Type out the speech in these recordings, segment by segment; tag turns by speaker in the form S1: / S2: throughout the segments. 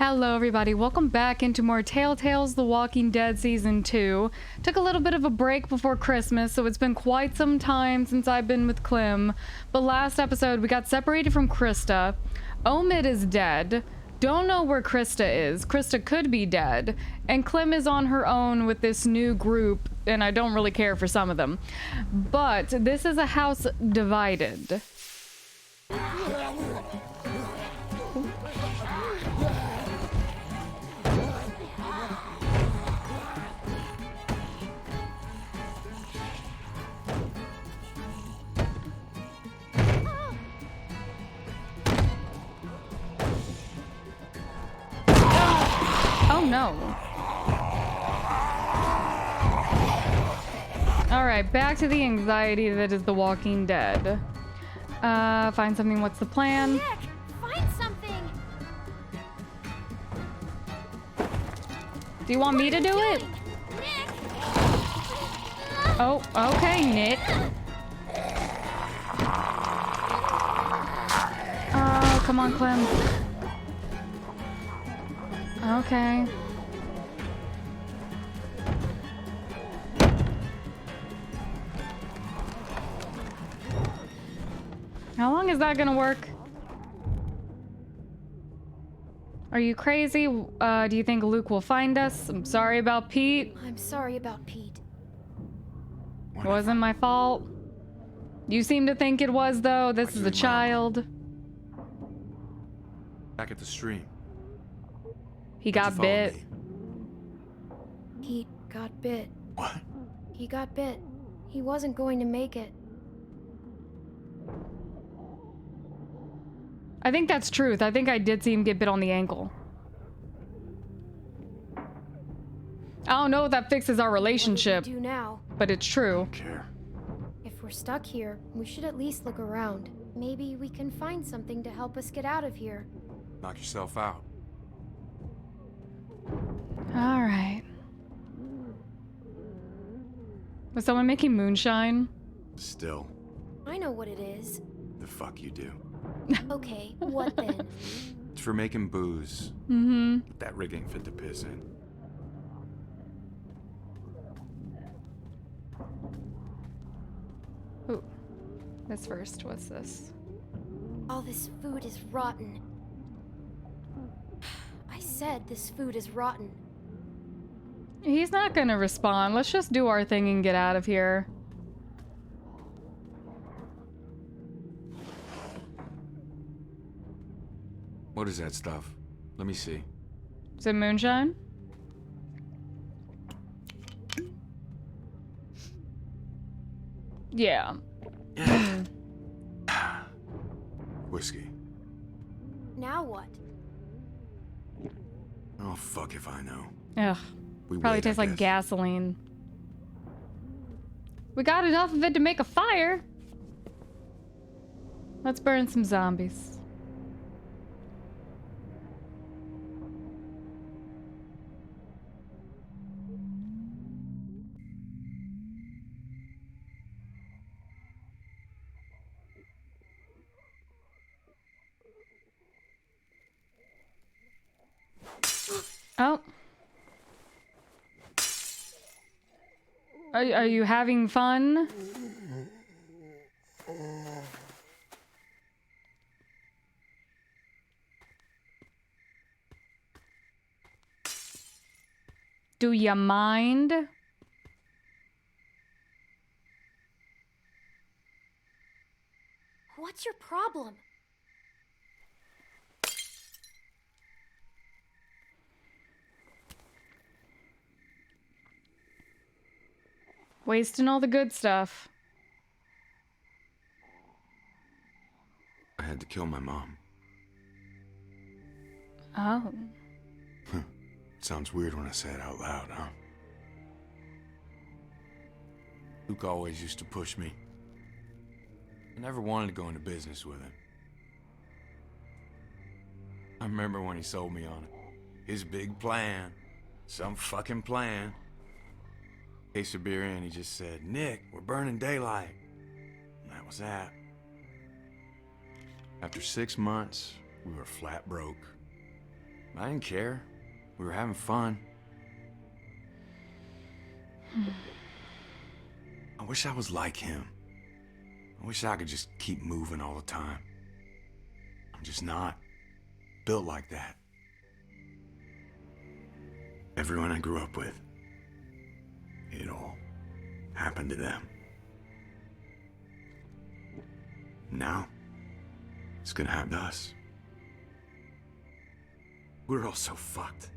S1: Hello everybody, welcome back into more Telltale's The Walking Dead Season 2. Took a little bit of a break before Christmas, so it's been quite some time since I've been with Clem. But last episode we got separated from Krista. Omid is dead. Don't know where Krista is. Krista could be dead. And Clem is on her own with this new group, and I don't really care for some of them. But this is a house divided. Oh no. Alright, back to the anxiety that is The Walking Dead. Find something. What's the plan?
S2: Nick, find something.
S1: Do you want me to do it?
S2: Nick.
S1: Oh, okay, Nick. Oh, come on, Clem. Okay. How long is that gonna work? Are you crazy? Do you think Luke will find us? I'm sorry about Pete.
S2: I'm sorry about Pete.
S1: It wasn't my fault. You seem to think it was, though. This is a child.
S3: Back at the stream.
S1: He got bit.
S2: Pete got bit.
S3: What?
S2: He got bit. He wasn't going to make it.
S1: I think that's truth. I think I did see him get bit on the ankle. I don't know if that fixes our relationship,
S2: What do we do now?
S1: but it's true.
S3: Don't care.
S2: If we're stuck here, we should at least look around. Maybe we can find something to help us get out of here.
S3: Knock yourself out.
S1: All right. Was someone making moonshine?
S3: Still,
S2: I know what it is.
S3: the fuck you do.
S2: Okay, what then?
S3: It's for making booze.
S1: Mm-hmm.
S3: That rig ain't fit to piss in.
S1: Ooh. This first. What's this?
S2: All this food is rotten. I said this food is rotten.
S1: He's not gonna respond. Let's just do our thing and get out of here.
S3: What is that stuff? Let me see.
S1: Is it moonshine? Yeah.
S3: Whiskey.
S2: Now what?
S3: Oh, fuck if I know.
S1: Ugh.
S3: We
S1: Probably
S3: wait,
S1: tastes
S3: I
S1: like
S3: guess.
S1: gasoline. We got enough of it to make a fire. Let's burn some zombies. Oh. Are you having fun? Do you mind?
S2: What's your problem?
S1: Wasting all the good stuff.
S3: I had to kill my mom.
S1: Oh.
S3: Sounds weird when I say it out loud, huh? Luke always used to push me. I never wanted to go into business with him. I remember when he sold me on it. His big plan. Some fucking plan. Case of beer in, he just said, "Nick, we're burning daylight." And that was that. After 6 months, we were flat broke. I didn't care. We were having fun. I wish I was like him. I wish I could just keep moving all the time. I'm just not built like that. Everyone I grew up with, it all happened to them. Now, it's gonna happen to us. We're all so fucked.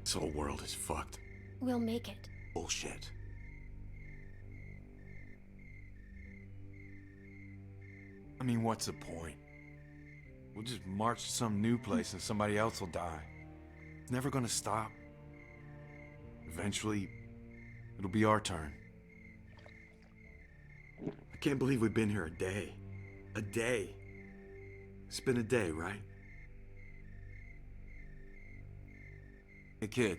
S3: This whole world is fucked.
S2: We'll make it.
S3: Bullshit. I mean, what's the point? We'll just march to some new place and somebody else will die. It's never gonna stop. Eventually, it'll be our turn. I can't believe we've been here a day. A day. It's been a day, right? Hey, kid.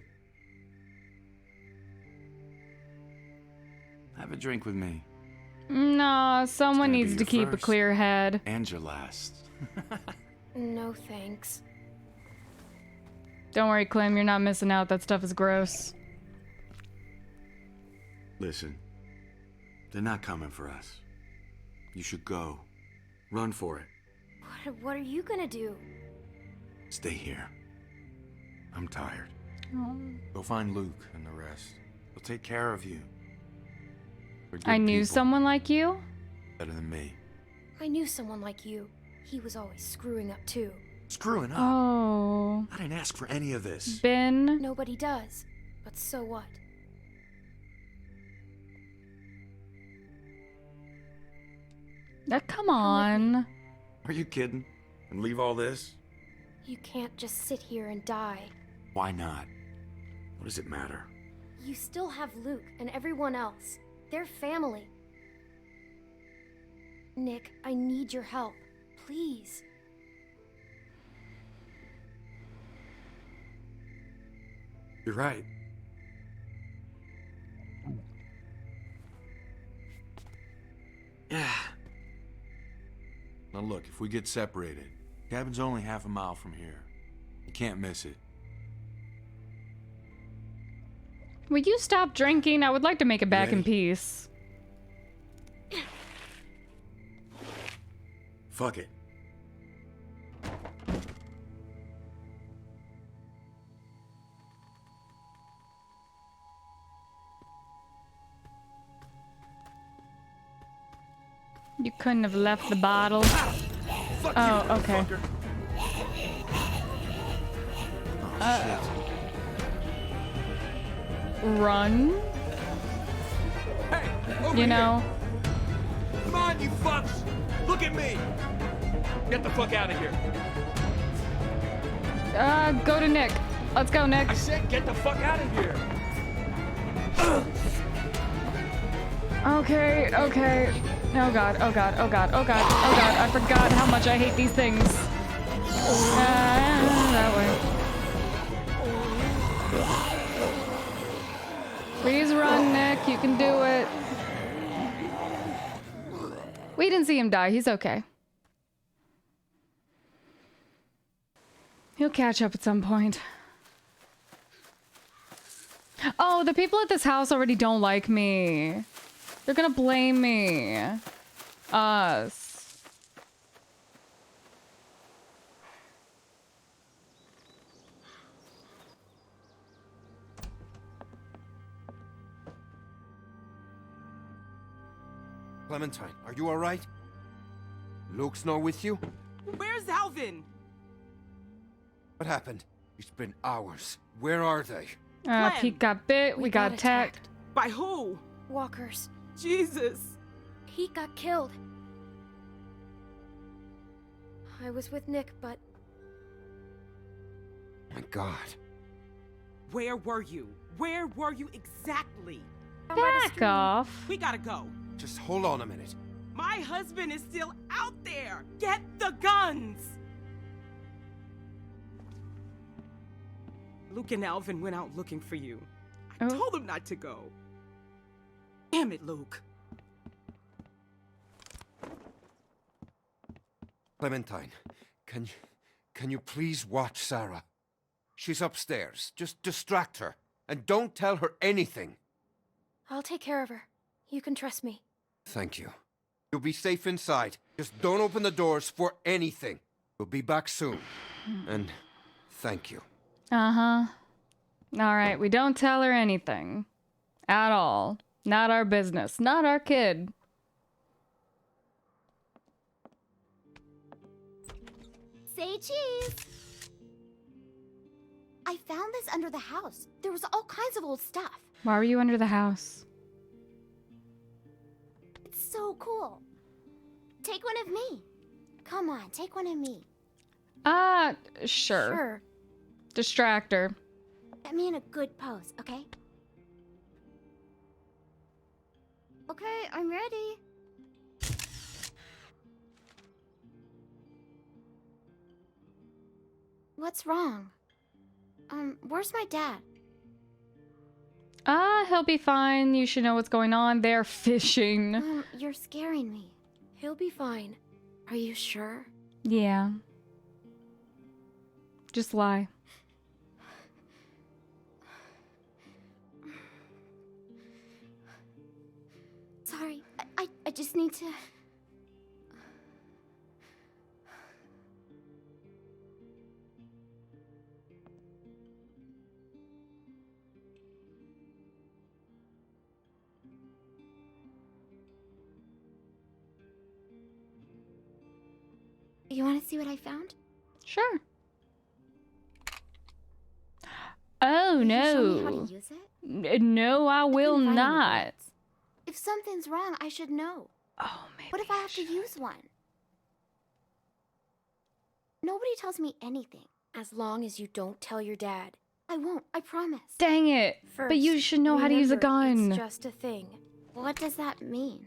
S3: Have a drink with me.
S1: Nah, someone
S3: gonna be
S1: needs to
S3: your
S1: keep a
S3: first.
S1: clear head.
S3: And your last.
S2: No thanks.
S1: Don't worry, Clem, you're not missing out. That stuff is gross.
S3: Listen, they're not coming for us. You should go. Run for it.
S2: What are you gonna do?
S3: Stay here. I'm tired.
S1: Oh.
S3: Go find Luke and the rest. They'll take care of you. They're good
S1: I knew
S3: people,
S1: someone like you?
S3: better than me.
S2: I knew someone like you. He was always screwing up too.
S3: Screwing up.
S1: Oh.
S3: I didn't ask for any of this.
S1: Ben?
S2: Nobody does. But so what?
S1: Come on.
S3: Are you kidding? And leave all this?
S2: You can't just sit here and die.
S3: Why not? What does it matter?
S2: You still have Luke and everyone else. They're family. Nick, I need your help. Please.
S3: You're right. Yeah. Now look, if we get separated, cabin's only half a mile from here. You can't miss it.
S1: Will you stop drinking? I would like to make it back in
S3: Ready?
S1: peace.
S3: Fuck it.
S1: You couldn't have left the bottle.
S3: Fuck
S1: Oh,
S3: you,
S1: okay.
S3: motherfucker. Oh,
S1: Run?
S3: shit. Hey, over
S1: You know?
S3: here. Come on, you fucks! Look at me! Get the fuck out of here.
S1: Go to Nick. Let's go, Nick.
S3: I said get the fuck out of here.
S1: Okay, okay. Oh god, oh god, oh god, oh god, oh god. I forgot how much I hate these things. That way. Please run, Nick. You can do it. We didn't see him die. He's okay. He'll catch up at some point. Oh, the people at this house already don't like me. They're gonna blame me. Us.
S4: Clementine, are you all right? Luke's not with you?
S5: Where's Alvin?
S4: What happened? It's been hours. Where are they?
S1: Pete got bit. We got attacked.
S5: By who?
S2: Walkers.
S5: Jesus.
S2: Pete got killed. I was with Nick, but
S4: My God.
S5: Where were you? Where were you exactly?
S2: down by the
S1: Back
S2: stream.
S1: off.
S5: We gotta go.
S4: Just hold on a minute.
S5: My husband is still out there. Get the guns. Luke and Alvin went out looking for you. I
S1: Oh.
S5: told them not to go. Damn it, Luke.
S4: Clementine, can Can you please watch Sarah? She's upstairs. Just distract her. And don't tell her anything.
S2: I'll take care of her. You can trust me.
S4: Thank you. You'll be safe inside. Just don't open the doors for anything. We'll be back soon. And thank you.
S1: Uh-huh. All right, we don't tell her anything. At all. Not our business. Not our kid.
S6: Say cheese! I found this under the house. There was all kinds of old stuff.
S1: Why were you under the house?
S6: It's so cool. Take one of me. Come on, take one of me.
S1: Sure.
S2: Sure.
S1: Distractor.
S6: Get me in a good pose, okay? Okay, I'm ready. What's wrong? Where's my dad?
S1: He'll be fine. You should know what's going on. They're fishing.
S6: You're scaring me.
S2: He'll be fine. Are you sure?
S1: Yeah. Just lie.
S6: Sorry, I just need to... You want to see what I found?
S1: Sure. Oh,
S6: Will you show me
S1: no.
S6: how to use it?
S1: No, I will
S6: couldn't find any
S1: not.
S6: bullets. If something's wrong, I should know.
S1: Oh, maybe.
S6: What if I have to use one? Nobody tells me anything.
S2: As long as you don't tell your dad.
S6: I won't, I promise.
S1: Dang it.
S2: First,
S1: But you should know how to use a
S2: remember,
S1: gun.
S2: It's just a thing.
S6: What does that mean?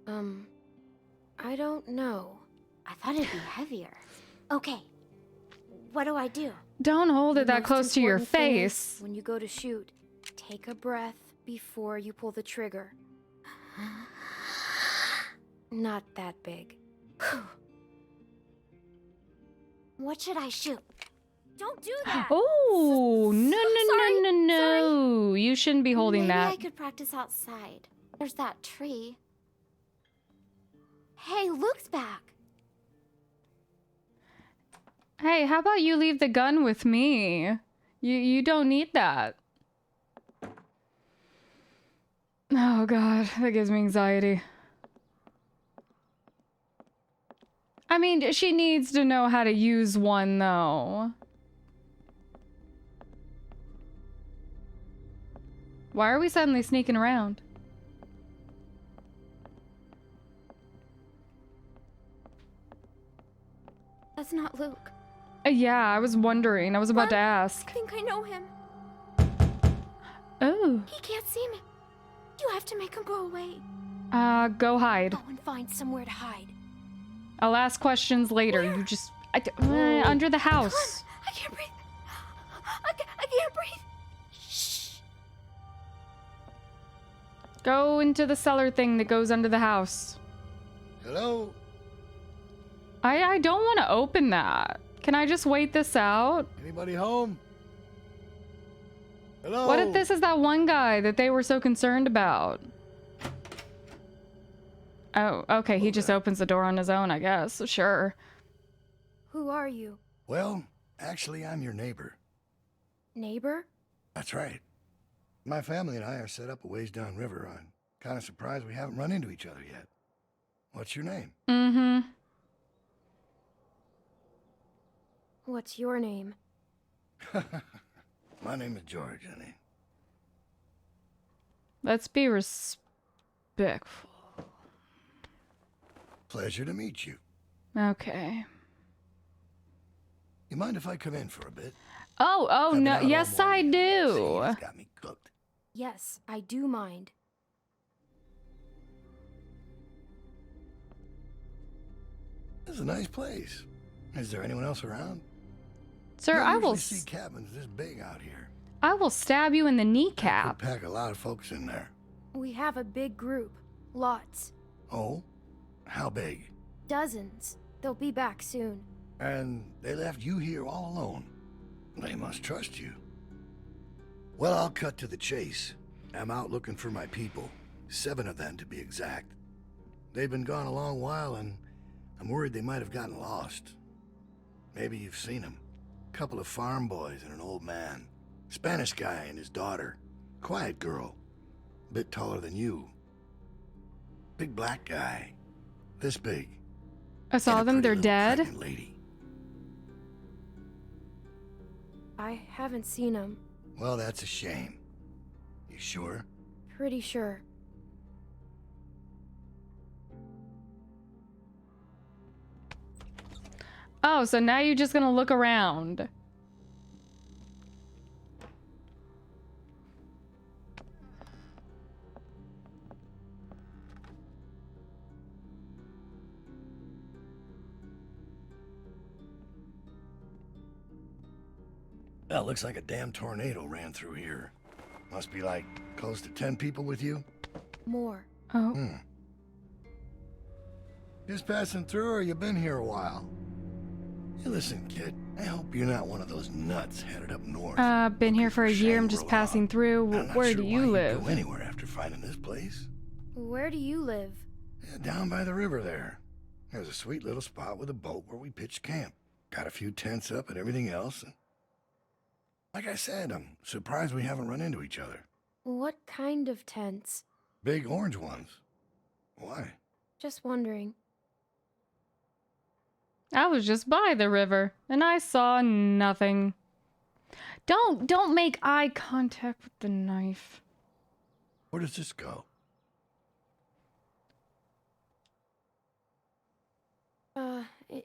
S2: I don't know.
S6: I thought it'd be heavier. Okay. What do I do?
S1: Don't hold it
S2: The
S1: that
S2: most
S1: close to your
S2: important thing is,
S1: face.
S2: when you go to shoot, take a breath before you pull the trigger. Not that big.
S6: What should I shoot? Don't do that!
S1: Oh, no,
S6: Sorry,
S1: no, no, no, no. You shouldn't be holding
S6: Maybe
S1: that.
S6: I could practice outside. There's that tree. Hey, Luke's back.
S1: Hey, how about you leave the gun with me? You don't need that. Oh god, that gives me anxiety. I mean, she needs to know how to use one, though. Why are we suddenly sneaking around?
S2: That's not Luke.
S1: Yeah, I was wondering. I was about to ask.
S2: I think I know him.
S1: Oh.
S2: He can't see me. You have to make him go away.
S1: Go hide.
S2: Go and find somewhere to hide.
S1: I'll ask questions later.
S2: Where?
S1: You just... under the house.
S2: I can't breathe. I can't breathe. Shh.
S1: Go into the cellar thing that goes under the house.
S7: Hello?
S1: I don't want to open that. Can I just wait this out?
S7: Anybody home? Hello?
S1: What if this is that one guy that they were so concerned about? Oh, okay, he just opens the door on his own, I guess. Sure.
S2: Who are you?
S7: Well, actually, I'm your neighbor.
S2: Neighbor?
S7: That's right. My family and I are set up a ways downriver. I'm kind of surprised we haven't run into each other yet. What's your name?
S1: Mm-hmm.
S2: What's your name?
S7: My name is George, honey.
S1: Let's be respectful.
S7: Pleasure to meet you.
S1: Okay.
S7: You mind if I come in for a bit?
S1: Oh,
S7: I've been
S1: no.
S7: out all
S1: Yes, I
S7: morning.
S1: do.
S7: Sadie's got me cooked.
S2: Yes, I do mind.
S7: This is a nice place. Is there anyone else around?
S1: Sir,
S7: You don't
S1: I will
S7: usually see cabins this big out here.
S1: I will stab you in the
S7: Could
S1: kneecap.
S7: pack a lot of folks in there.
S2: We have a big group. Lots.
S7: Oh? How big?
S2: Dozens. They'll be back soon.
S7: And they left you here all alone. They must trust you. Well, I'll cut to the chase. I'm out looking for my people. 7 of them, to be exact. They've been gone a long while, and I'm worried they might have gotten lost. Maybe you've seen them. Couple of farm boys and an old man. Spanish guy and his daughter. Quiet girl. Bit taller than you. Big black guy. This big.
S1: I saw
S7: And a
S1: them.
S7: pretty
S1: They're
S7: little
S1: dead.
S7: pregnant lady.
S2: I haven't seen him.
S7: Well, that's a shame. You sure?
S2: Pretty sure.
S1: Oh, so now you're just gonna look around.
S7: Well, looks like a damn tornado ran through here. Must be like close to 10 people with you?
S2: More.
S1: Oh.
S7: Just passing through, or you been here a while? Hey, listen, kid. I hope you're not one of those nuts headed up north.
S1: Been here
S7: looking
S1: for a year. I'm just
S7: Shangri-La.
S1: passing through.
S7: I'm not
S1: Where
S7: sure
S1: do
S7: why
S1: you
S7: you'd
S1: live?
S7: Go anywhere after finding this place.
S2: Where do you live?
S7: Yeah, down by the river there. There's a sweet little spot with a boat where we pitched camp. Got a few tents up and everything else. And like I said, I'm surprised we haven't run into each other.
S2: What kind of tents?
S7: Big orange ones. Why?
S2: Just wondering.
S1: I was just by the river and I saw nothing. Don't make eye contact with the knife.
S7: Where does this go?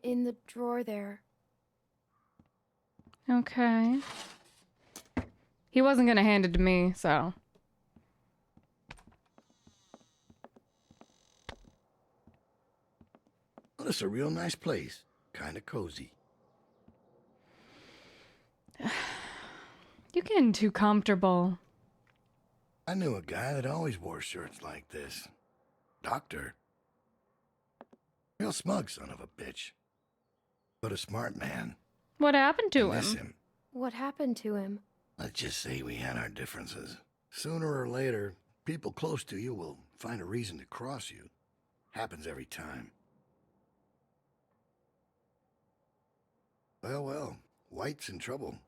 S2: In the drawer there.
S1: Okay. He wasn't gonna hand it to me, so.
S7: Well, it's a real nice place. Kinda cozy.
S1: You're getting too comfortable.
S7: I knew a guy that always wore shirts like this. Doctor. Real smug son of a bitch. But a smart man.
S1: What happened to
S7: Miss
S1: him?
S7: him.
S2: What happened to him?
S7: Let's just say we had our differences. Sooner or later, people close to you will find a reason to cross you. Happens every time. Well, White's in trouble.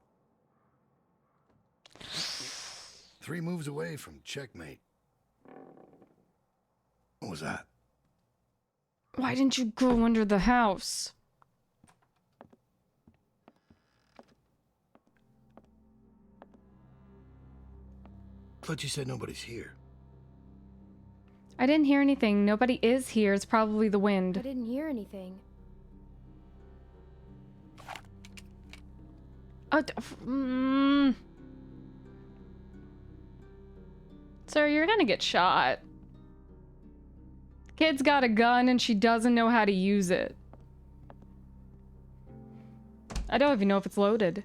S7: 3 moves away from checkmate. What was that?
S1: Why didn't you go under the house?
S7: Thought you said nobody's here.
S1: I didn't hear anything. Nobody is here. It's probably the
S2: I
S1: wind.
S2: didn't hear anything.
S1: Oh, Sir, you're gonna get shot. Kid's got a gun and she doesn't know how to use it. I don't even know if it's loaded.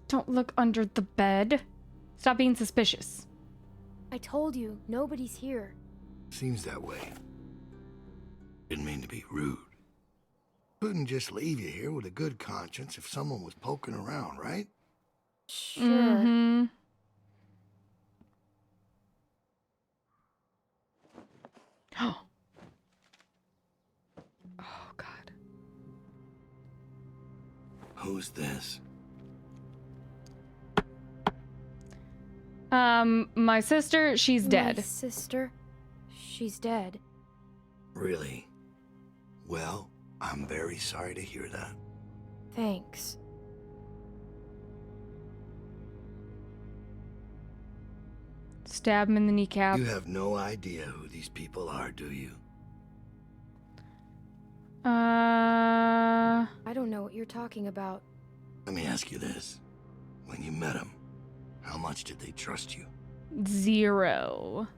S1: Don't look under the bed. Stop being suspicious.
S2: I told you, nobody's here.
S7: Seems that way. Didn't mean to be rude. Couldn't just leave you here with a good conscience if someone was poking around, right?
S2: Sure.
S1: Mm-hmm. Oh, God.
S7: Who's this?
S1: My sister, she's
S2: My
S1: dead.
S2: sister? She's dead.
S7: Really? Well, I'm very sorry to hear that.
S2: Thanks.
S1: Stab him in the kneecap.
S7: You have no idea who these people are, do you?
S2: I don't know what you're talking about.
S7: Let me ask you this. When you met them, how much did they trust you?
S1: 0.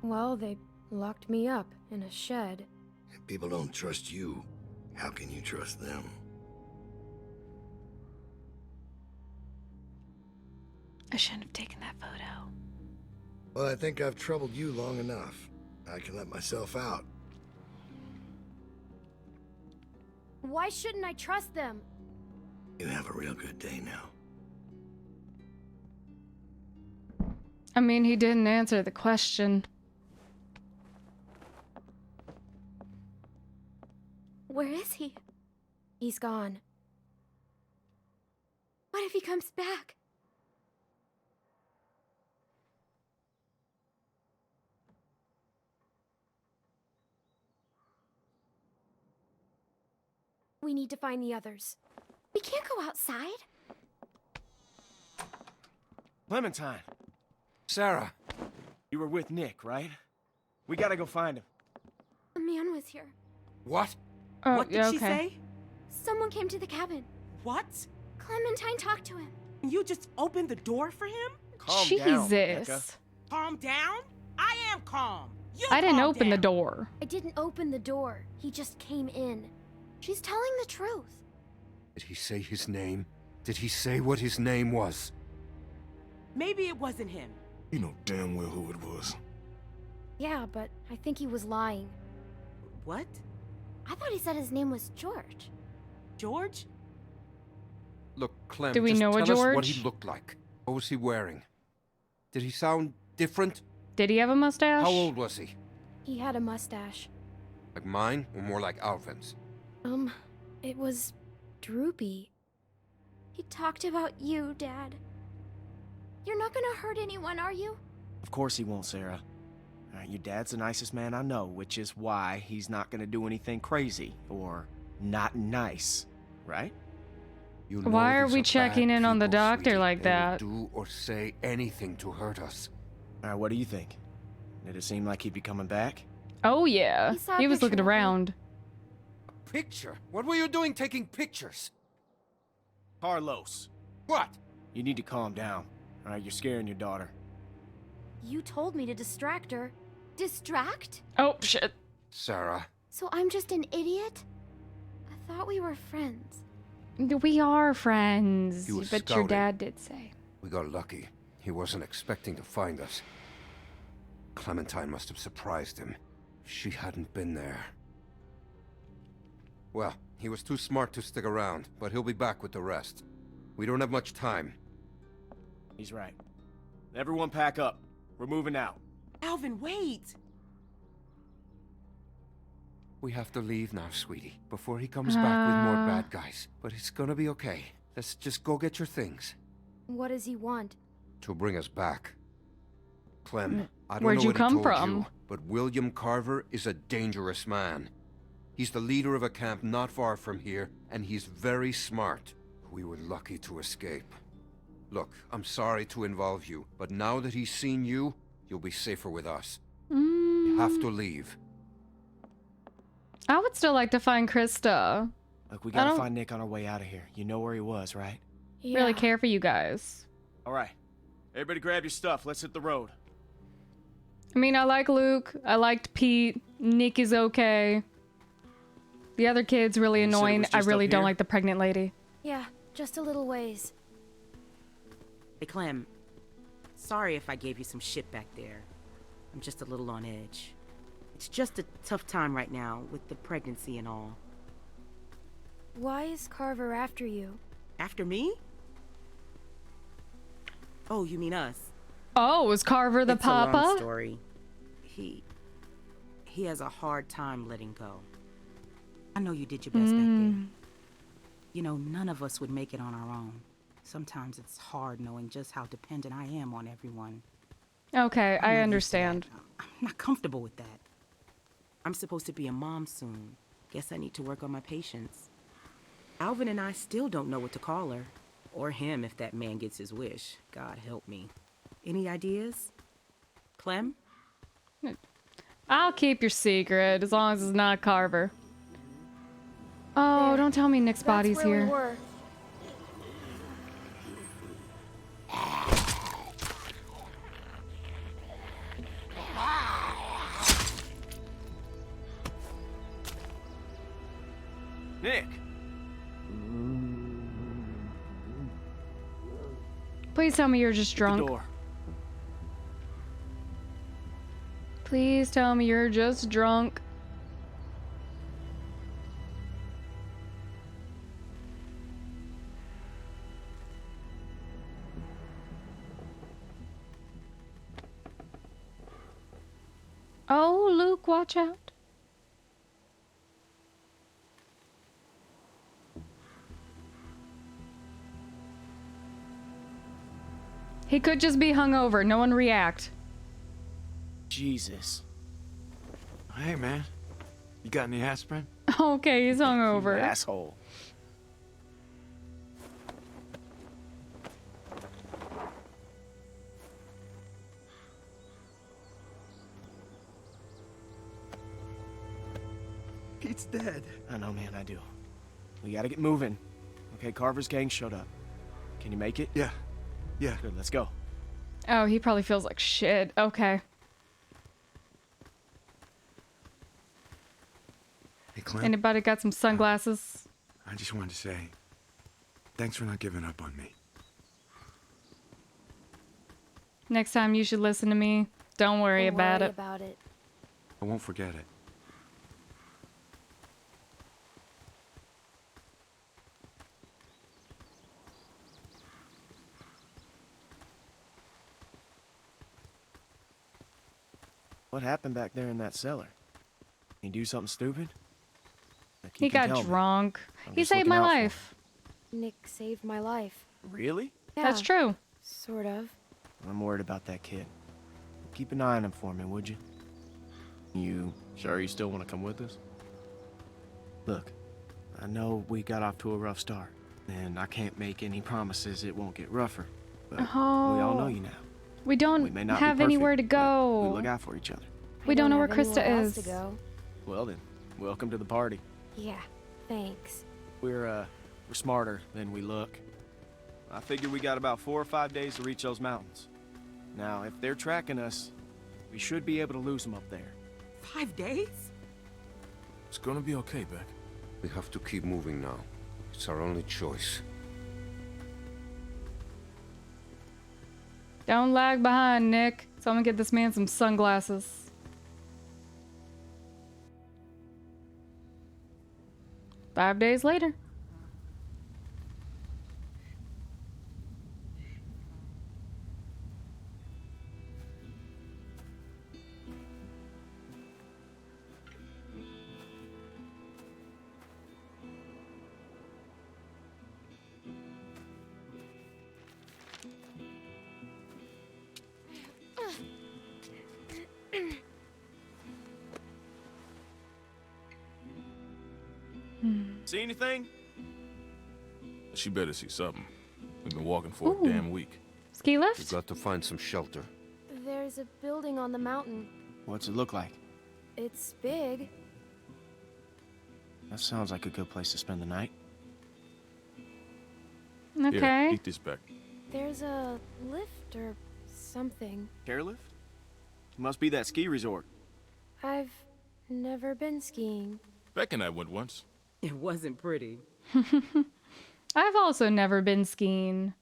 S2: Well, they locked me up in a shed.
S7: If people don't trust you, how can you trust them?
S1: I shouldn't have taken that photo.
S7: Well, I think I've troubled you long enough. I can let myself out.
S2: Why shouldn't I trust them?
S7: You have a real good day now.
S1: I mean, he didn't answer the question.
S2: Where is he? He's gone. What if he comes back? We need to find the others.
S6: We can't go outside.
S8: Clementine,
S4: Sarah!
S8: you were with Nick, right? We gotta go find him.
S2: A man was here.
S4: What?
S1: Oh,
S5: What did
S1: yeah,
S5: she
S1: okay.
S5: say?
S2: Someone came to the cabin.
S5: What?
S2: Clementine talked to him.
S5: You just opened the door for him?
S8: Calm down, Rebecca.
S1: Jesus.
S5: Calm down? I am calm. You
S1: I didn't
S5: calm
S1: open the
S5: down.
S1: door.
S2: I didn't open the door. He just came in. She's telling the truth.
S4: Did he say his name? Did he say what his name was?
S5: Maybe it wasn't him.
S7: You know damn well who it was.
S2: Yeah, but I think he was lying.
S5: What?
S6: I thought he said his name was George.
S5: George?
S4: Look, Clem,
S1: Do we
S4: just
S1: know a
S4: tell us what
S1: George?
S4: he looked like. What was he wearing? Did he sound different?
S1: Did he have a mustache?
S4: How old was he?
S2: He had a mustache.
S4: Like mine, or more like Alvin's?
S2: It was droopy.
S6: He talked about you, Dad. You're not gonna hurt anyone, are you?
S8: Of course he won't, Sarah. Your dad's the nicest man I know, which is why he's not gonna do anything crazy or not nice, right?
S4: You know
S1: Why are
S4: these
S1: we
S4: bad
S1: checking in on the
S4: people,
S1: doctor
S4: sweetie.
S1: like
S4: They will
S1: that?
S4: do or say anything to hurt us.
S8: All right, what do you think? Did it seem like he'd be coming back?
S1: Oh, yeah.
S6: He saw a
S1: He was
S6: picture
S1: looking
S6: of me.
S1: around.
S4: Picture? What were you doing taking pictures?
S8: Carlos,
S4: What?
S8: you need to calm down. All right, you're scaring your daughter.
S2: You told me to distract her.
S6: Distract?
S1: Oh, shit.
S4: Sarah,
S6: So I'm just an idiot? I thought we were friends.
S1: We are friends.
S4: He was
S1: But your
S4: scouting.
S1: dad did say.
S4: we got lucky. He wasn't expecting to find us. Clementine must have surprised him. She hadn't been there. Well, he was too smart to stick around, but he'll be back with the rest. We don't have much time.
S8: He's right. Everyone pack up. We're moving out.
S5: Alvin, wait.
S4: We have to leave now, sweetie, before he comes back with more bad guys. But it's gonna be okay. Let's just go get your things.
S2: What does he want?
S4: To bring us back. Clem, I don't
S1: Where'd
S4: know
S1: you
S4: what
S1: come
S4: he told
S1: from?
S4: you, but William Carver is a dangerous man. He's the leader of a camp not far from here, and he's very smart. We were lucky to escape. Look, I'm sorry to involve you, but now that he's seen you, you'll be safer with us. You have to leave.
S1: I would still like to find Krista.
S8: Look, we
S1: I
S8: gotta
S1: don't-
S8: find Nick on our way out of here. You know where he was, right?
S1: Really care for you guys.
S8: All right. Everybody grab your stuff. Let's hit the road.
S1: I mean, I like Luke. I liked Pete. Nick is okay. The other kid's really
S8: You said it
S1: annoying.
S8: was
S1: I
S8: just
S1: really
S8: up
S1: don't
S8: here?
S1: like the pregnant lady.
S2: Yeah, just a little ways.
S5: Hey, Clem. Sorry if I gave you some shit back there. I'm just a little on edge. It's just a tough time right now with the pregnancy and all.
S2: Why is Carver after you?
S5: After me? Oh, you mean us?
S1: Oh, was Carver the
S5: It's a long
S1: papa?
S5: story. He has a hard time letting go. I know you did your best back there. You know, none of us would make it on our own. Sometimes it's hard knowing just how dependent I am on everyone.
S1: Okay,
S5: I'm
S1: I
S5: not used to
S1: understand.
S5: that. I'm not comfortable with that. I'm supposed to be a mom soon. Guess I need to work on my patience. Alvin and I still don't know what to call her. Or him if that man gets his wish. God help me. Any ideas? Clem?
S1: I'll keep your secret as long as it's not Carver. Oh,
S2: There.
S1: don't tell me Nick's
S2: That's
S1: body's
S2: where
S1: here.
S2: we were.
S8: Nick!
S1: Please tell me you're just
S8: The
S1: drunk.
S8: door.
S1: Please tell me you're just drunk. Oh, Luke, watch out. He could just be hungover. No one react.
S8: Jesus.
S3: Hey, man. You got any aspirin?
S1: Okay, he's
S8: You
S1: hungover.
S8: asshole.
S3: Pete's dead.
S8: I know, man, I do. We gotta get moving. Okay, Carver's gang showed up. Can you make it?
S3: Yeah. Yeah.
S8: Good, let's go.
S1: Oh, he probably feels like shit. Okay.
S3: Hey, Clem.
S1: Anybody got some sunglasses?
S3: I just wanted to say, thanks for not giving up on me.
S1: Next time you should listen to me. Don't worry
S2: Don't
S1: about
S2: worry
S1: it.
S2: about it.
S3: I won't forget it.
S8: What happened back there in that cellar? He do something stupid? Like,
S1: He
S8: you can
S1: got
S8: tell me.
S1: drunk.
S8: I'm
S1: He
S8: just
S1: saved
S8: looking
S1: my
S8: out for him.
S1: life.
S2: Nick saved my life.
S8: Really?
S2: Yeah,
S1: That's true.
S2: sort of.
S8: I'm worried about that kid. Keep an eye on him for me, would you? You sure you still want to come with us? Look, I know we got off to a rough start, and I can't make any promises it won't get rougher. But we all know you now.
S1: We
S8: We
S1: don't
S8: may not
S1: have
S8: be perfect,
S1: anywhere to
S8: but
S1: go.
S8: we look out for each other.
S1: We
S2: I
S1: don't know where
S2: have
S1: Krista
S2: anywhere else
S1: is.
S2: to go.
S8: Well then, welcome to the party.
S2: Yeah, thanks.
S8: We're smarter than we look. I figure we got about 4 or 5 days to reach those mountains. Now, if they're tracking us, we should be able to lose them up there.
S5: 5 days?
S9: It's gonna be okay, Beck.
S4: We have to keep moving now. It's our only choice.
S1: Don't lag behind, Nick. Someone get this man some sunglasses. Five days later.
S8: See anything?
S9: She better see something. We've been walking for
S1: Ooh.
S9: a damn week.
S1: Ski
S4: We've
S1: lift?
S4: got to find some shelter.
S2: There's a building on the mountain.
S8: What's it look like?
S2: It's big.
S8: That sounds like a good place to spend the night.
S1: Okay.
S9: Here, eat this, Beck.
S2: There's a lift or something.
S8: Chairlift? Must be that ski resort.
S2: I've never been skiing.
S9: Beck and I went once.
S5: It wasn't pretty.
S1: I've also never been skiing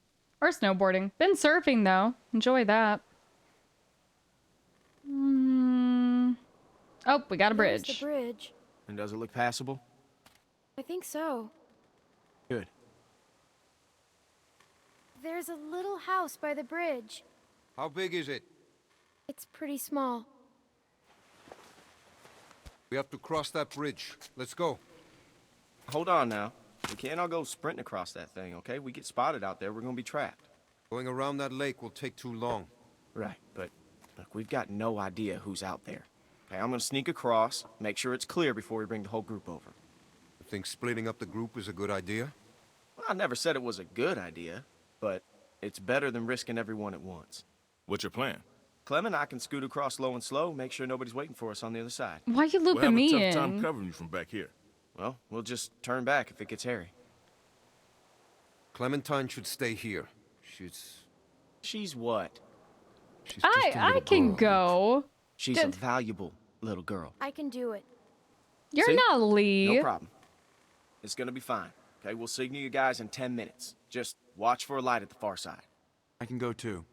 S1: or snowboarding. Been surfing though. Enjoy that. Oh, we got a
S2: There's
S1: bridge.
S2: the bridge.
S8: And does it look passable?
S2: I think so.
S8: Good.
S2: There's a little house by the bridge.
S4: How big is it?
S2: It's pretty small.
S4: We have to cross that bridge. Let's go.
S8: Hold on now. We can't all go sprinting across that thing, okay? We get spotted out there, we're gonna be trapped.
S4: Going around that lake will take too long.
S8: Right, but look, we've got no idea who's out there. Okay, I'm gonna sneak across, make sure it's clear before we bring the whole group over.
S4: You think splitting up the group is a good idea?
S8: Well, I never said it was a good idea, but it's better than risking everyone at once.
S9: What's your plan?
S8: Clem and I can scoot across low and slow, make sure nobody's waiting for us on the other side.
S1: Why you
S9: We'll
S1: looping
S9: have
S1: me
S9: a tough time
S1: in?
S9: covering you from back here.
S8: Well, we'll just turn back if it gets hairy.
S4: Clementine should stay here.
S8: She's what?
S4: She's just a
S1: I
S4: little
S1: can
S4: girl.
S1: go.
S8: She's a valuable little girl.
S2: I can do it.
S1: You're
S8: See?
S1: not Lee.
S8: No problem. It's gonna be fine. Okay, we'll signal you guys in 10 minutes. Just watch for a light at the far side.
S3: I can go too.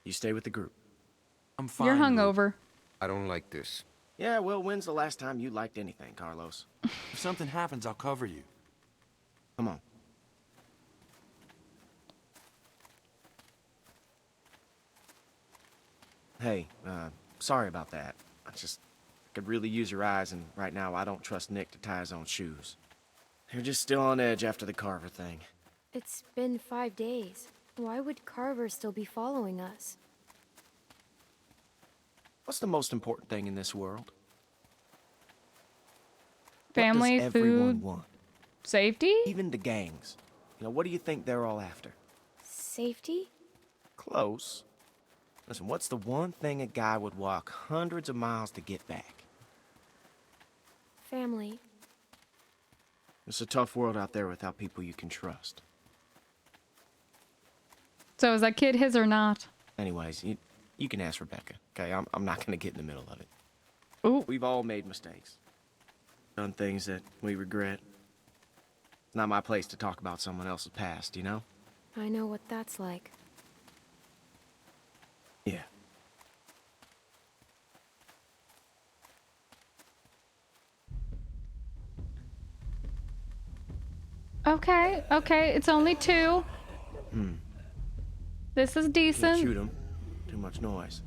S8: You stay with the group.
S3: I'm fine.
S1: You're
S3: Luke.
S1: hungover.
S4: I don't like this.
S8: Yeah, well, when's the last time you liked anything, Carlos?
S3: If something happens, I'll cover you.
S8: Come on. Hey, sorry about that. I could really use your eyes, and right now I don't trust Nick to tie his own shoes. They're just still on edge after the Carver thing.
S2: It's been 5 days. Why would Carver still be following us?
S8: What's the most important thing in this world?
S1: Family,
S8: what does everyone
S1: food,
S8: want?
S1: safety?
S8: Even the gangs. You know, what do you think they're all after?
S2: Safety?
S8: Close. Listen, what's the one thing a guy would walk hundreds of miles to get back?
S2: Family.
S8: It's a tough world out there without people you can trust.
S1: So is that kid his or not?
S8: Anyways, you can ask Rebecca, okay? I'm not gonna get in the middle of it.
S1: Ooh.
S8: We've all made mistakes. Done things that we regret. It's not my place to talk about someone else's past, you know?
S2: I know what that's like.
S8: Yeah.
S1: Okay, okay, it's only 2. This is
S8: Can't
S1: decent.
S8: shoot them. Too much noise.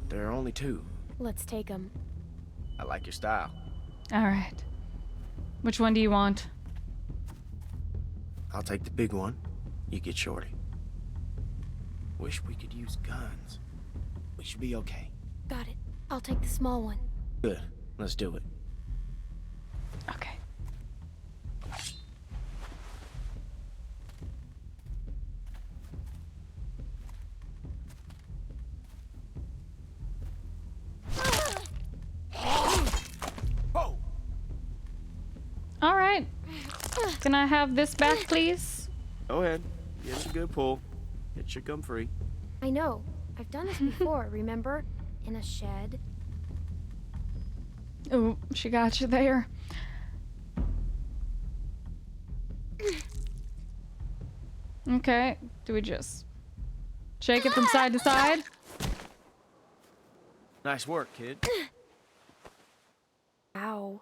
S8: There are only 2.
S2: Let's take him.
S8: I like your style.
S1: All right. Which one do you want?
S8: I'll take the big one. You get Shorty. Wish we could use guns. We should be okay.
S2: Got it. I'll take the small one.
S8: Good. Let's do it.
S1: Okay.
S8: Whoa!
S1: All right. Can I have this back, please?
S8: Go ahead. Give it a good pull. It should come free.
S2: I know. I've done this before, remember? In a shed.
S1: Ooh, she got you there. Okay. Do we just shake it from side to side?
S8: Nice work, kid.
S2: Ow.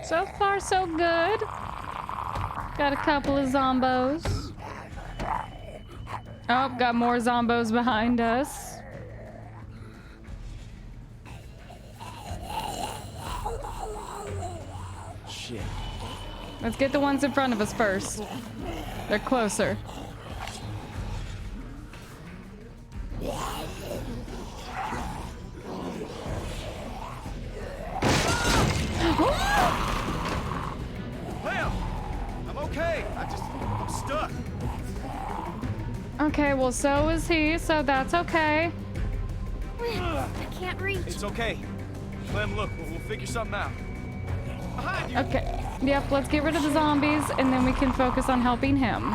S1: So far, so good. Got a couple of zombos. Oh, got more zombos behind us.
S8: Shit.
S1: Let's get the ones in front of us first. They're closer.
S8: Clem! I'm okay. I'm stuck.
S1: Okay, well, so is he, so that's okay.
S2: I can't reach.
S8: It's okay. Clem, look, we'll figure something out. Behind you!
S1: Okay. Yep, let's get rid of the zombies, and then we can focus on helping him.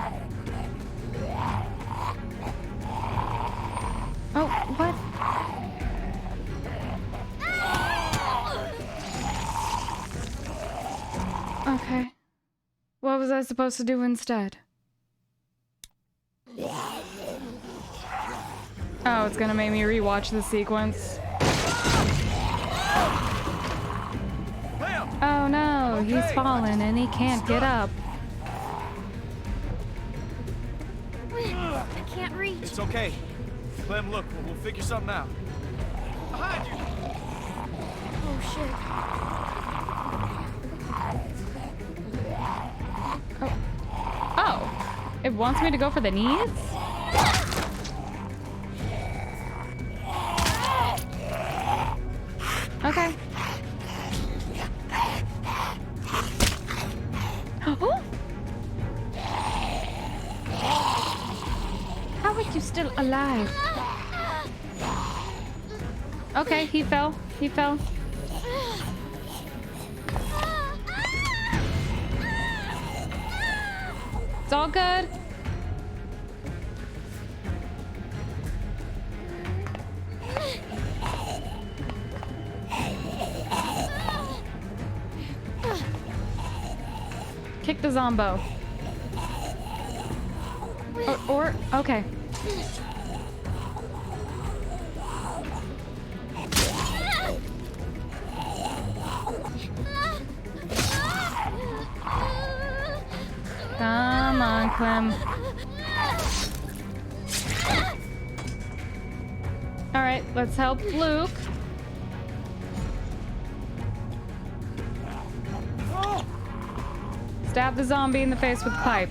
S1: Oh, what? Okay. What was I supposed to do instead? Oh, it's gonna make me rewatch the sequence. Oh no, he's fallen and he can't get up.
S2: I can't reach.
S8: It's okay. Clem, look, we'll figure something out. Behind you!
S2: Oh shit.
S1: Oh, it wants me to go for the knees? Okay. Oh! How are you still alive? Okay, he fell. He fell. It's all good. Kick the zombo. Or okay. Come on, Clem. All right, let's help Luke. Stab the zombie in the face with the pipe.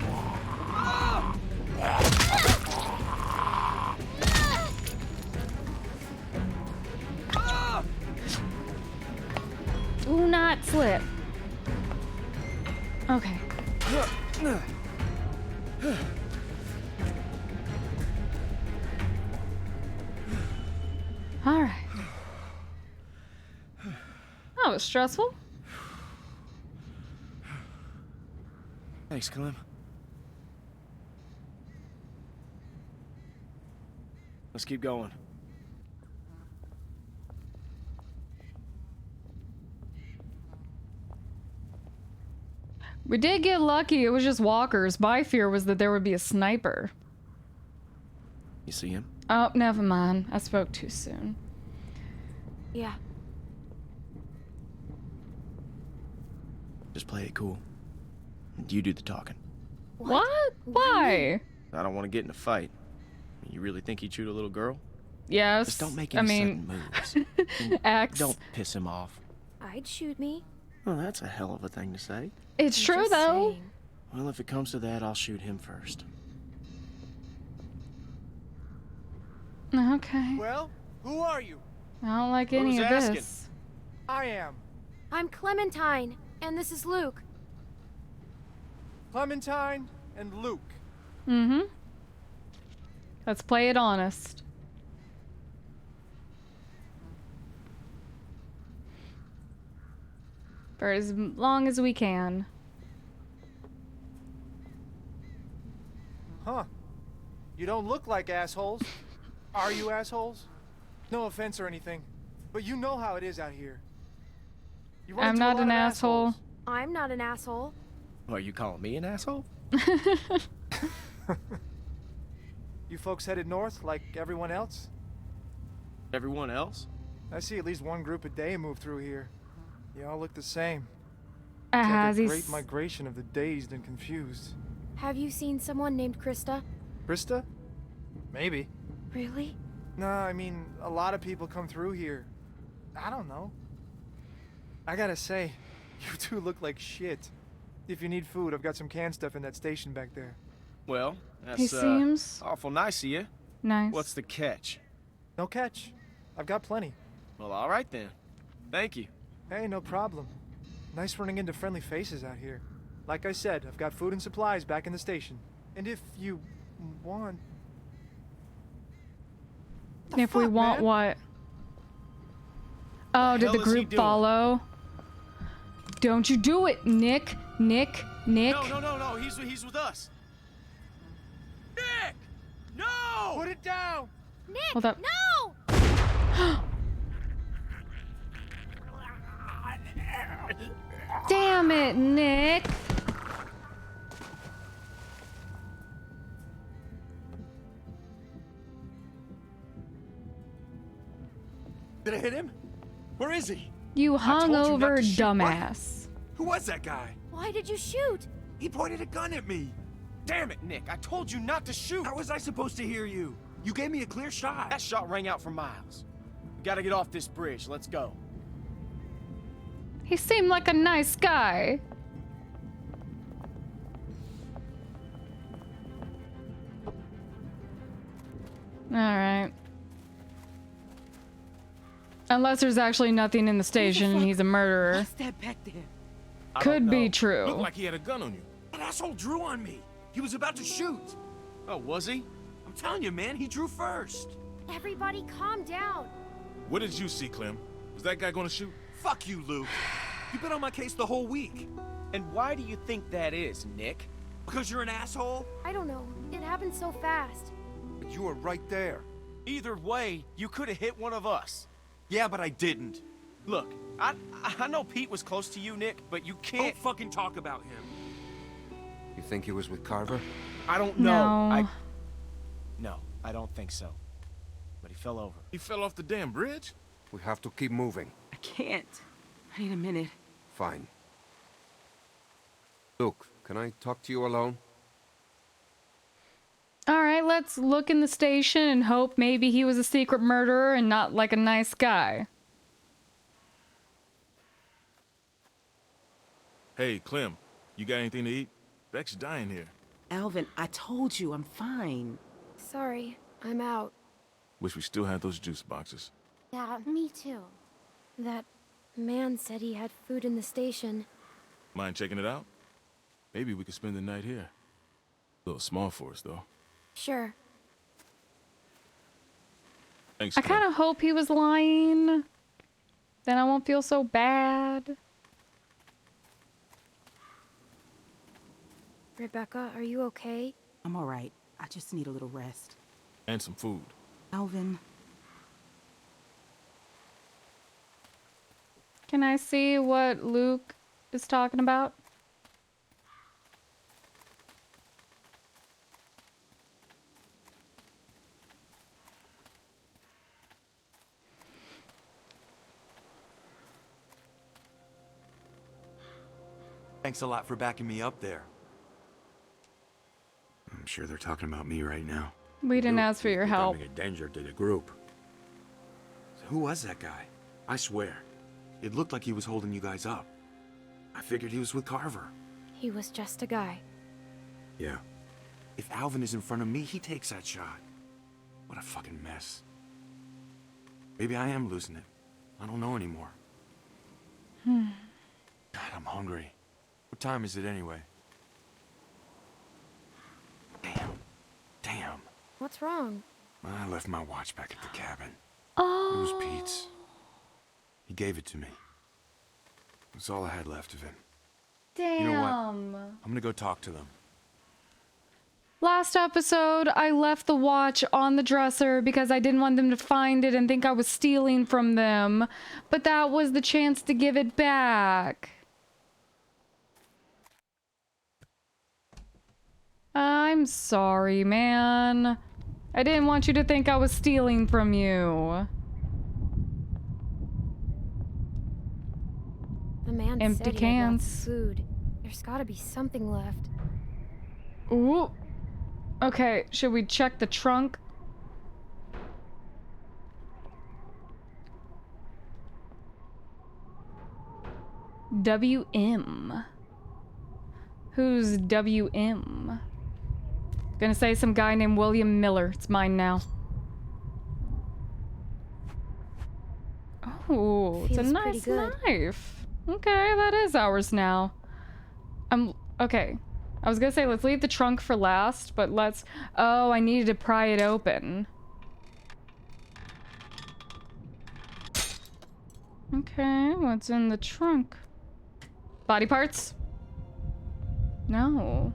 S1: Do not slip. Okay. All right. That was stressful.
S8: Thanks, Clem. Let's keep going.
S1: We did get lucky. It was just walkers. My fear was that there would be a sniper.
S8: You see him?
S1: Oh, never mind. I spoke too soon.
S2: Yeah.
S8: Just play it cool. You do the talking.
S1: What? Why?
S8: I don't want to get in a fight. You really think he'd shoot a little girl?
S1: Yes.
S8: Just don't make any sudden moves.
S1: X.
S8: Don't piss him off.
S2: I'd shoot me.
S8: Well, that's a hell of a thing to say.
S1: It's
S2: I'm
S1: true,
S2: just
S1: though.
S2: saying.
S8: Well, if it comes to that, I'll shoot him first.
S1: Okay.
S10: Well, who are you?
S1: I don't like any
S8: Who's
S1: of
S8: asking?
S1: this.
S10: I am.
S2: I'm Clementine, and this is Luke.
S10: Clementine and Luke.
S1: Mm-hmm. Let's play it honest. For as long as we can.
S10: Huh. You don't look like assholes. Are you assholes? No offense or anything, but you know how it is out here. You run
S1: I'm
S10: into a
S1: not
S10: lot
S1: an
S10: of
S1: asshole.
S10: assholes.
S2: I'm not an asshole.
S8: What, are you calling me an asshole?
S10: You folks headed north like everyone else?
S8: Everyone else?
S10: I see at least one group a day move through here. They all look the same.
S1: It
S10: It's
S1: has
S10: like a
S1: these.
S10: great migration of the dazed and confused.
S2: Have you seen someone named Krista?
S10: Krista? Maybe.
S2: Really?
S10: No, I mean, a lot of people come through here. I don't know. I gotta say, you two look like shit. If you need food, I've got some canned stuff in that station back there.
S8: Well, that's
S1: He seems
S8: awful nice of you.
S1: nice.
S8: What's the catch?
S10: No catch. I've got plenty.
S8: Well, all right then. Thank you.
S10: Hey, no problem. Nice running into friendly faces out here. Like I said, I've got food and supplies back in the station. And if you want...
S1: If we
S10: fuck,
S1: want
S10: man?
S1: what? Oh, did
S8: hell
S1: the
S8: is he
S1: group
S8: doing?
S1: follow? Don't you do it, Nick. Nick.
S8: No, he's with us. Nick! No!
S10: Put it down!
S2: Nick!
S1: Hold up.
S2: No!
S1: Damn it, Nick.
S3: Did I hit him? Where is he?
S1: You hung
S3: told you not
S1: over,
S3: to shoot.
S1: dumbass.
S3: Who was that guy?
S2: Why did you shoot?
S3: He pointed a gun at me.
S8: Damn it, Nick. I told you not to shoot.
S3: How was I supposed to hear you? You gave me a clear shot.
S8: That shot rang out for miles. We gotta get off this bridge. Let's go.
S1: He seemed like a nice guy. Alright. Unless there's actually nothing in the station and he's a murderer.
S5: What's that back there?
S8: I don't
S1: Could be
S8: know.
S1: true.
S9: Looked like he had a gun on you.
S3: That asshole drew on me. He was about to shoot.
S8: Oh, was he?
S3: I'm telling you, man, he drew first.
S2: Everybody calm down.
S9: What did you see, Clem? Was that guy gonna shoot?
S3: Fuck you, Luke. You've been on my case the whole week.
S8: And why do you think that is, Nick?
S3: Because you're an asshole?
S2: I don't know. It happened so fast.
S4: But you were right there.
S8: Either way, you could have hit one of us.
S3: Yeah, but I didn't.
S8: Look, I know Pete was close to you, Nick, but you can't...
S3: Don't fucking talk about him.
S4: You think he was with Carver?
S8: I don't know.
S1: No.
S8: No, I don't think so. But he fell over.
S9: He fell off the damn bridge?
S4: We have to keep moving.
S5: I can't. I need a minute.
S4: Fine. Luke, can I talk to you alone?
S1: All right, let's look in the station and hope maybe he was a secret murderer and not like a nice guy.
S9: Hey, Clem, you got anything to eat? Beck's dying here.
S5: Alvin, I told you I'm fine.
S2: Sorry, I'm out.
S9: Wish we still had those juice boxes.
S6: Yeah, me too.
S2: That man said he had food in the station.
S9: Mind checking it out? Maybe we could spend the night here. A little small for us, though.
S2: Sure.
S9: Thanks,
S1: I
S9: Clem.
S1: kind of hope he was lying. Then I won't feel so bad.
S2: Rebecca, are you okay?
S5: I'm all right. I just need a little rest.
S9: And some food.
S5: Alvin,
S1: Can I see what Luke is talking about?
S3: Thanks a lot for backing me up there. I'm sure they're talking about me right now.
S1: We didn't
S3: Luke
S1: ask for
S3: is
S1: your help.
S3: becoming a danger to the group. So who was that guy? I swear, it looked like he was holding you guys up. I figured he was with Carver.
S2: He was just a guy.
S3: Yeah. If Alvin is in front of me, he takes that shot. What a fucking mess. Maybe I am losing it. I don't know anymore. God, I'm hungry. What time is it anyway? Damn.
S2: What's wrong?
S3: I left my watch back at the cabin.
S1: Oh.
S3: It was Pete's. He gave it to me. That's all I had left of him.
S1: Damn.
S3: You know what? I'm gonna go talk to them.
S1: Last episode, I left the watch on the dresser because I didn't want them to find it and think I was stealing from them. But that was the chance to give it back. I'm sorry, man. I didn't want you to think I was stealing from you.
S2: The man
S1: Empty
S2: said he had lots
S1: cans.
S2: of food. There's gotta be something left.
S1: Ooh. Okay, should we check the trunk? WM. Who's WM? Gonna say some guy named William Miller. It's mine now. Oh, it's a
S2: Feels pretty
S1: nice
S2: good.
S1: knife. Okay, that is ours now. Okay. I was gonna say let's leave the trunk for last, but let's... Oh, I needed to pry it open. Okay, what's in the trunk? Body parts? No.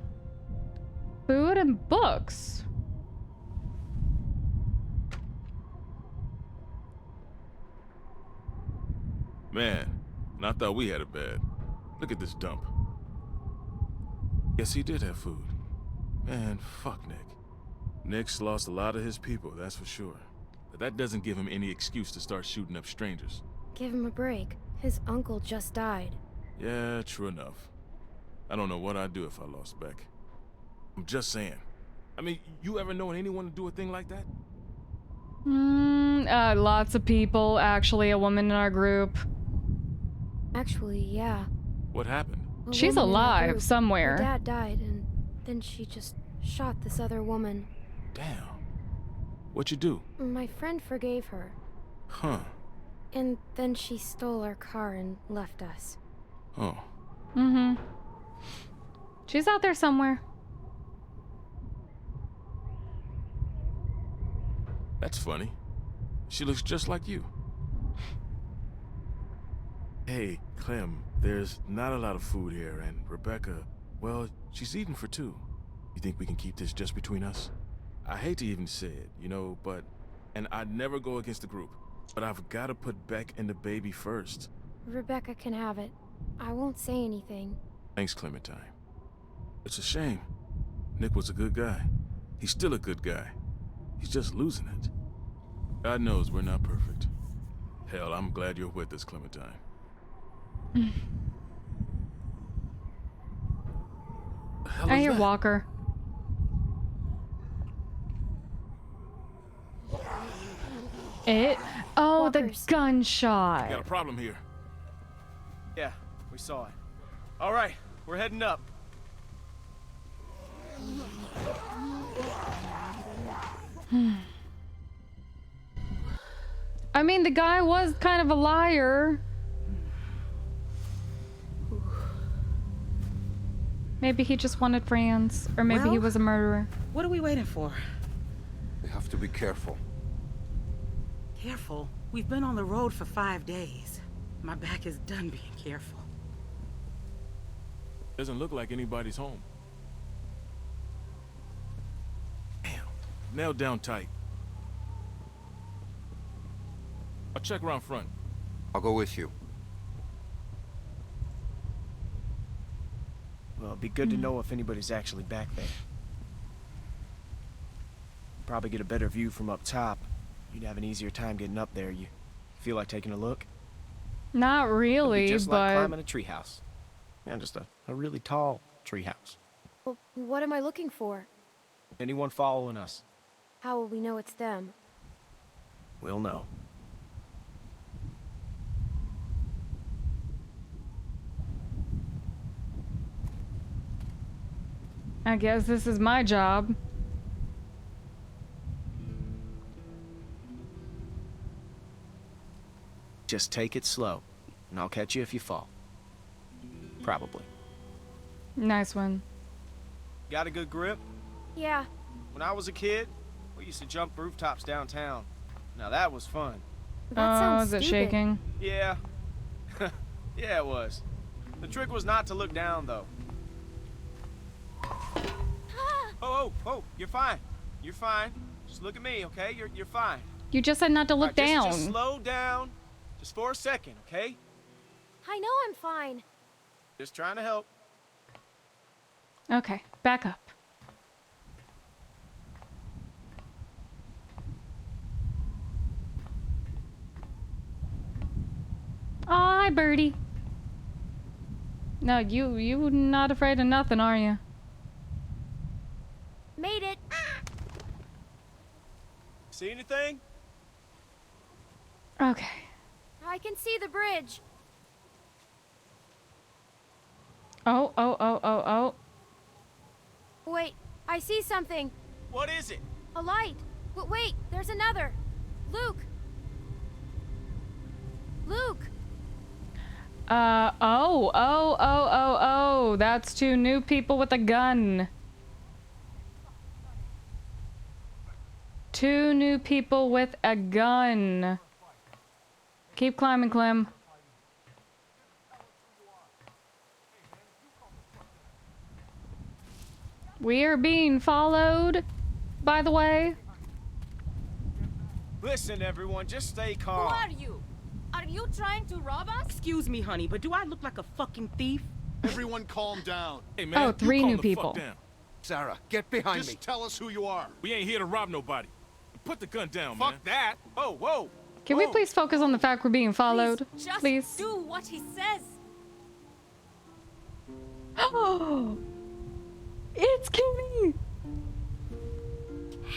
S1: Food and books.
S9: Man, and I thought we had it bad. Look at this dump. Guess he did have food. Man, fuck Nick. Nick's lost a lot of his people, that's for sure. But that doesn't give him any excuse to start shooting up strangers.
S2: Give him a break. His uncle just died.
S9: Yeah, true enough. I don't know what I'd do if I lost Beck. I'm just saying. I mean, you ever known anyone to do a thing like that?
S1: Lots of people. Actually, a woman in our group.
S2: Actually, yeah.
S9: What happened?
S2: A
S1: She's
S2: woman in our
S1: alive
S2: group.
S1: somewhere.
S2: Her dad died, and then she just shot this other woman.
S9: Damn. What'd you do?
S2: My friend forgave her.
S9: Huh.
S2: And then she stole our car and left us.
S9: Oh.
S1: Mm-hmm. She's out there somewhere.
S9: That's funny. She looks just like you. Hey, Clem, there's not a lot of food here, and Rebecca, Well, she's eating for two. You think we can keep this just between us? I hate to even say it, you know, and I'd never go against the group, but I've got to put Beck and the baby first.
S2: Rebecca can have it. I won't say anything.
S9: Thanks, Clementine. It's a shame. Nick was a good guy. He's still a good guy. He's just losing it. God knows we're not perfect. Hell, I'm glad you're with us, Clementine. The hell
S1: I
S9: is
S1: hear
S9: that?
S1: Walker. It? Oh,
S2: Walkers.
S1: the gunshot.
S9: Got a problem here.
S8: Yeah, we saw it. All right, we're heading up.
S1: I mean, the guy was kind of a liar. Maybe he just wanted friends, or maybe he
S5: Well-
S1: was a murderer.
S5: What are we waiting for?
S4: We have to be careful.
S5: Careful. We've been on the road for 5 days. My back is done being careful.
S9: Doesn't look like anybody's home. Damn. Nailed down tight. I'll check around front.
S4: I'll go with you.
S8: Well, it'd be good to know if anybody's actually back there. Probably get a better view from up top. You'd have an easier time getting up there. You feel like taking a look?
S1: Not
S8: It'd be
S1: really,
S8: just like
S1: but
S8: climbing a treehouse. Yeah, just a really tall treehouse.
S2: Well, what am I looking for?
S8: Anyone following us?
S2: How will we know it's them?
S8: We'll know.
S1: I guess this is my job.
S8: Just take it slow, and I'll catch you if you fall. Probably.
S1: Nice one.
S8: Got a good grip?
S2: Yeah,
S8: When I was a kid, we used to jump rooftops downtown. Now that was fun.
S2: that
S1: Oh,
S2: sounds
S1: is it
S2: stupid.
S1: shaking?
S8: Yeah. Yeah, it was. The trick was not to look down, though. Oh, you're fine. You're fine. Just look at me, okay? You're fine.
S1: You just said not to look
S8: All right,
S1: down.
S8: Just slow down. Just for a second, okay?
S2: I know I'm fine.
S8: Just trying to help.
S1: Okay, back up. Oh, hi, Birdie. No, you not afraid of nothing, are you?
S2: Made it.
S8: See anything?
S1: Okay.
S2: I can see the bridge.
S1: Oh.
S2: Wait, I see something.
S8: What is it?
S2: A light. Wait, there's another. Luke. Luke.
S1: Oh. That's two new people with a gun. Two new people with a gun. Keep climbing, Clem. We are being followed, by the way.
S8: Listen, everyone, just stay
S11: Who
S8: calm.
S11: are you? Are you trying to rob us?
S5: Excuse me, honey, but do I look like a fucking thief?
S12: Everyone calm down.
S9: Hey, man,
S1: Oh,
S9: you
S1: 3
S9: calm
S1: new
S9: the
S1: people.
S9: Fuck down.
S4: Sarah, get behind
S12: Just
S4: me.
S12: tell us who you are.
S9: We ain't here to rob nobody. Put the gun down, man.
S12: Fuck that.
S8: Whoa.
S1: Can we please focus on the fact we're being followed?
S11: Just
S1: Please.
S11: do what he says.
S1: Oh, it's Kenny.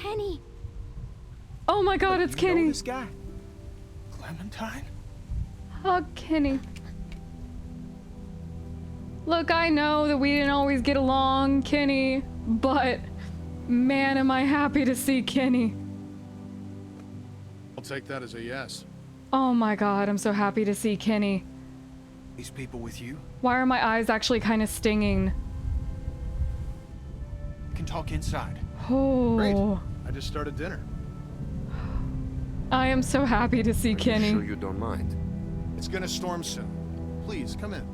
S2: Kenny.
S1: Oh my God, it's
S8: You know
S1: Kenny.
S8: this guy?
S9: Clementine?
S1: Hug Kenny. Look, I know that we didn't always get along, Kenny, but man, am I happy to see Kenny.
S12: I'll take that as a yes.
S1: Oh my God, I'm so happy to see Kenny.
S7: These people with you?
S1: Why are my eyes actually kind of stinging?
S7: Can talk inside.
S1: Oh,
S12: I just started dinner.
S1: I am so happy to see
S4: Are
S1: Kenny.
S4: you sure you don't mind?
S12: It's gonna storm soon. Please, come in.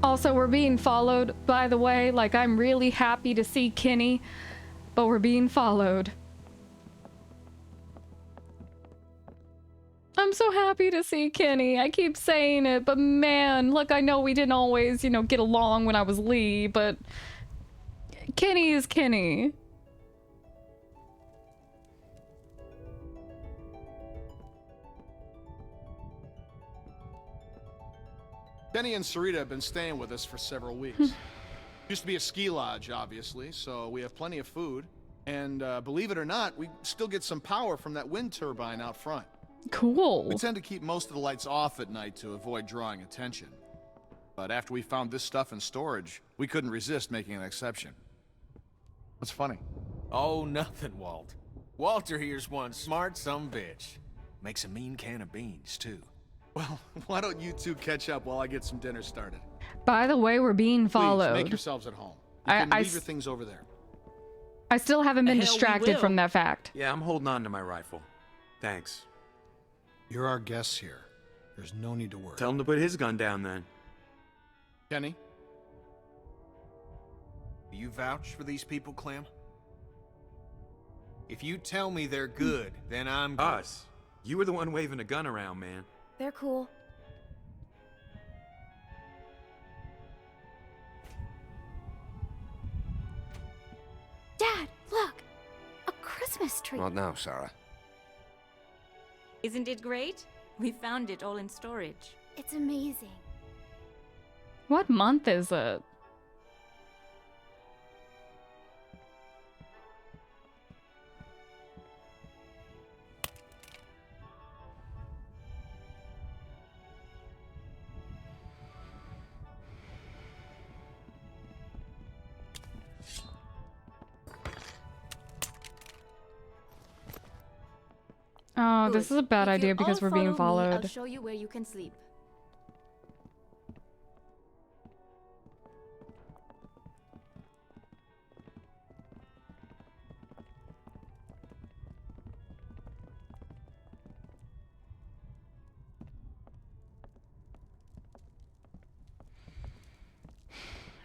S1: Also, we're being followed, by the way. Like, I'm really happy to see Kenny, but we're being followed. I'm so happy to see Kenny. I keep saying it, but man, look, I know we didn't always, you know, get along when I was Lee, but Kenny is Kenny.
S12: Kenny and Sarita have been staying with us for several weeks. Used to be a ski lodge, obviously, so we have plenty of food. And believe it or not, we still get some power from that wind turbine out front.
S1: Cool.
S12: We tend to keep most of the lights off at night to avoid drawing attention. But after we found this stuff in storage, we couldn't resist making an exception. What's funny?
S13: Oh, nothing, Walt. Walter here's one smart sumbitch. Makes a mean can of beans, too.
S12: Well, why don't you two catch up while I get some dinner started?
S1: By the way, we're being followed.
S12: Please, make yourselves at home. You can leave your things over there.
S1: I still haven't been distracted from that fact.
S3: Yeah, I'm holding on to my rifle. Thanks.
S12: You're our guests here. There's no need to worry.
S3: Tell him to put his gun down then.
S12: Kenny?
S13: Do you vouch for these people, Clem? If you tell me they're good, then I'm good.
S3: Us. You were the one waving a gun around, man.
S2: They're cool.
S6: Dad, look! A Christmas tree.
S4: Not now, Sarah.
S11: Isn't it great? We found it all in storage.
S6: It's amazing.
S1: What month is it? Oh, this is a bad idea because we're being followed.
S11: I'll show you where you can sleep.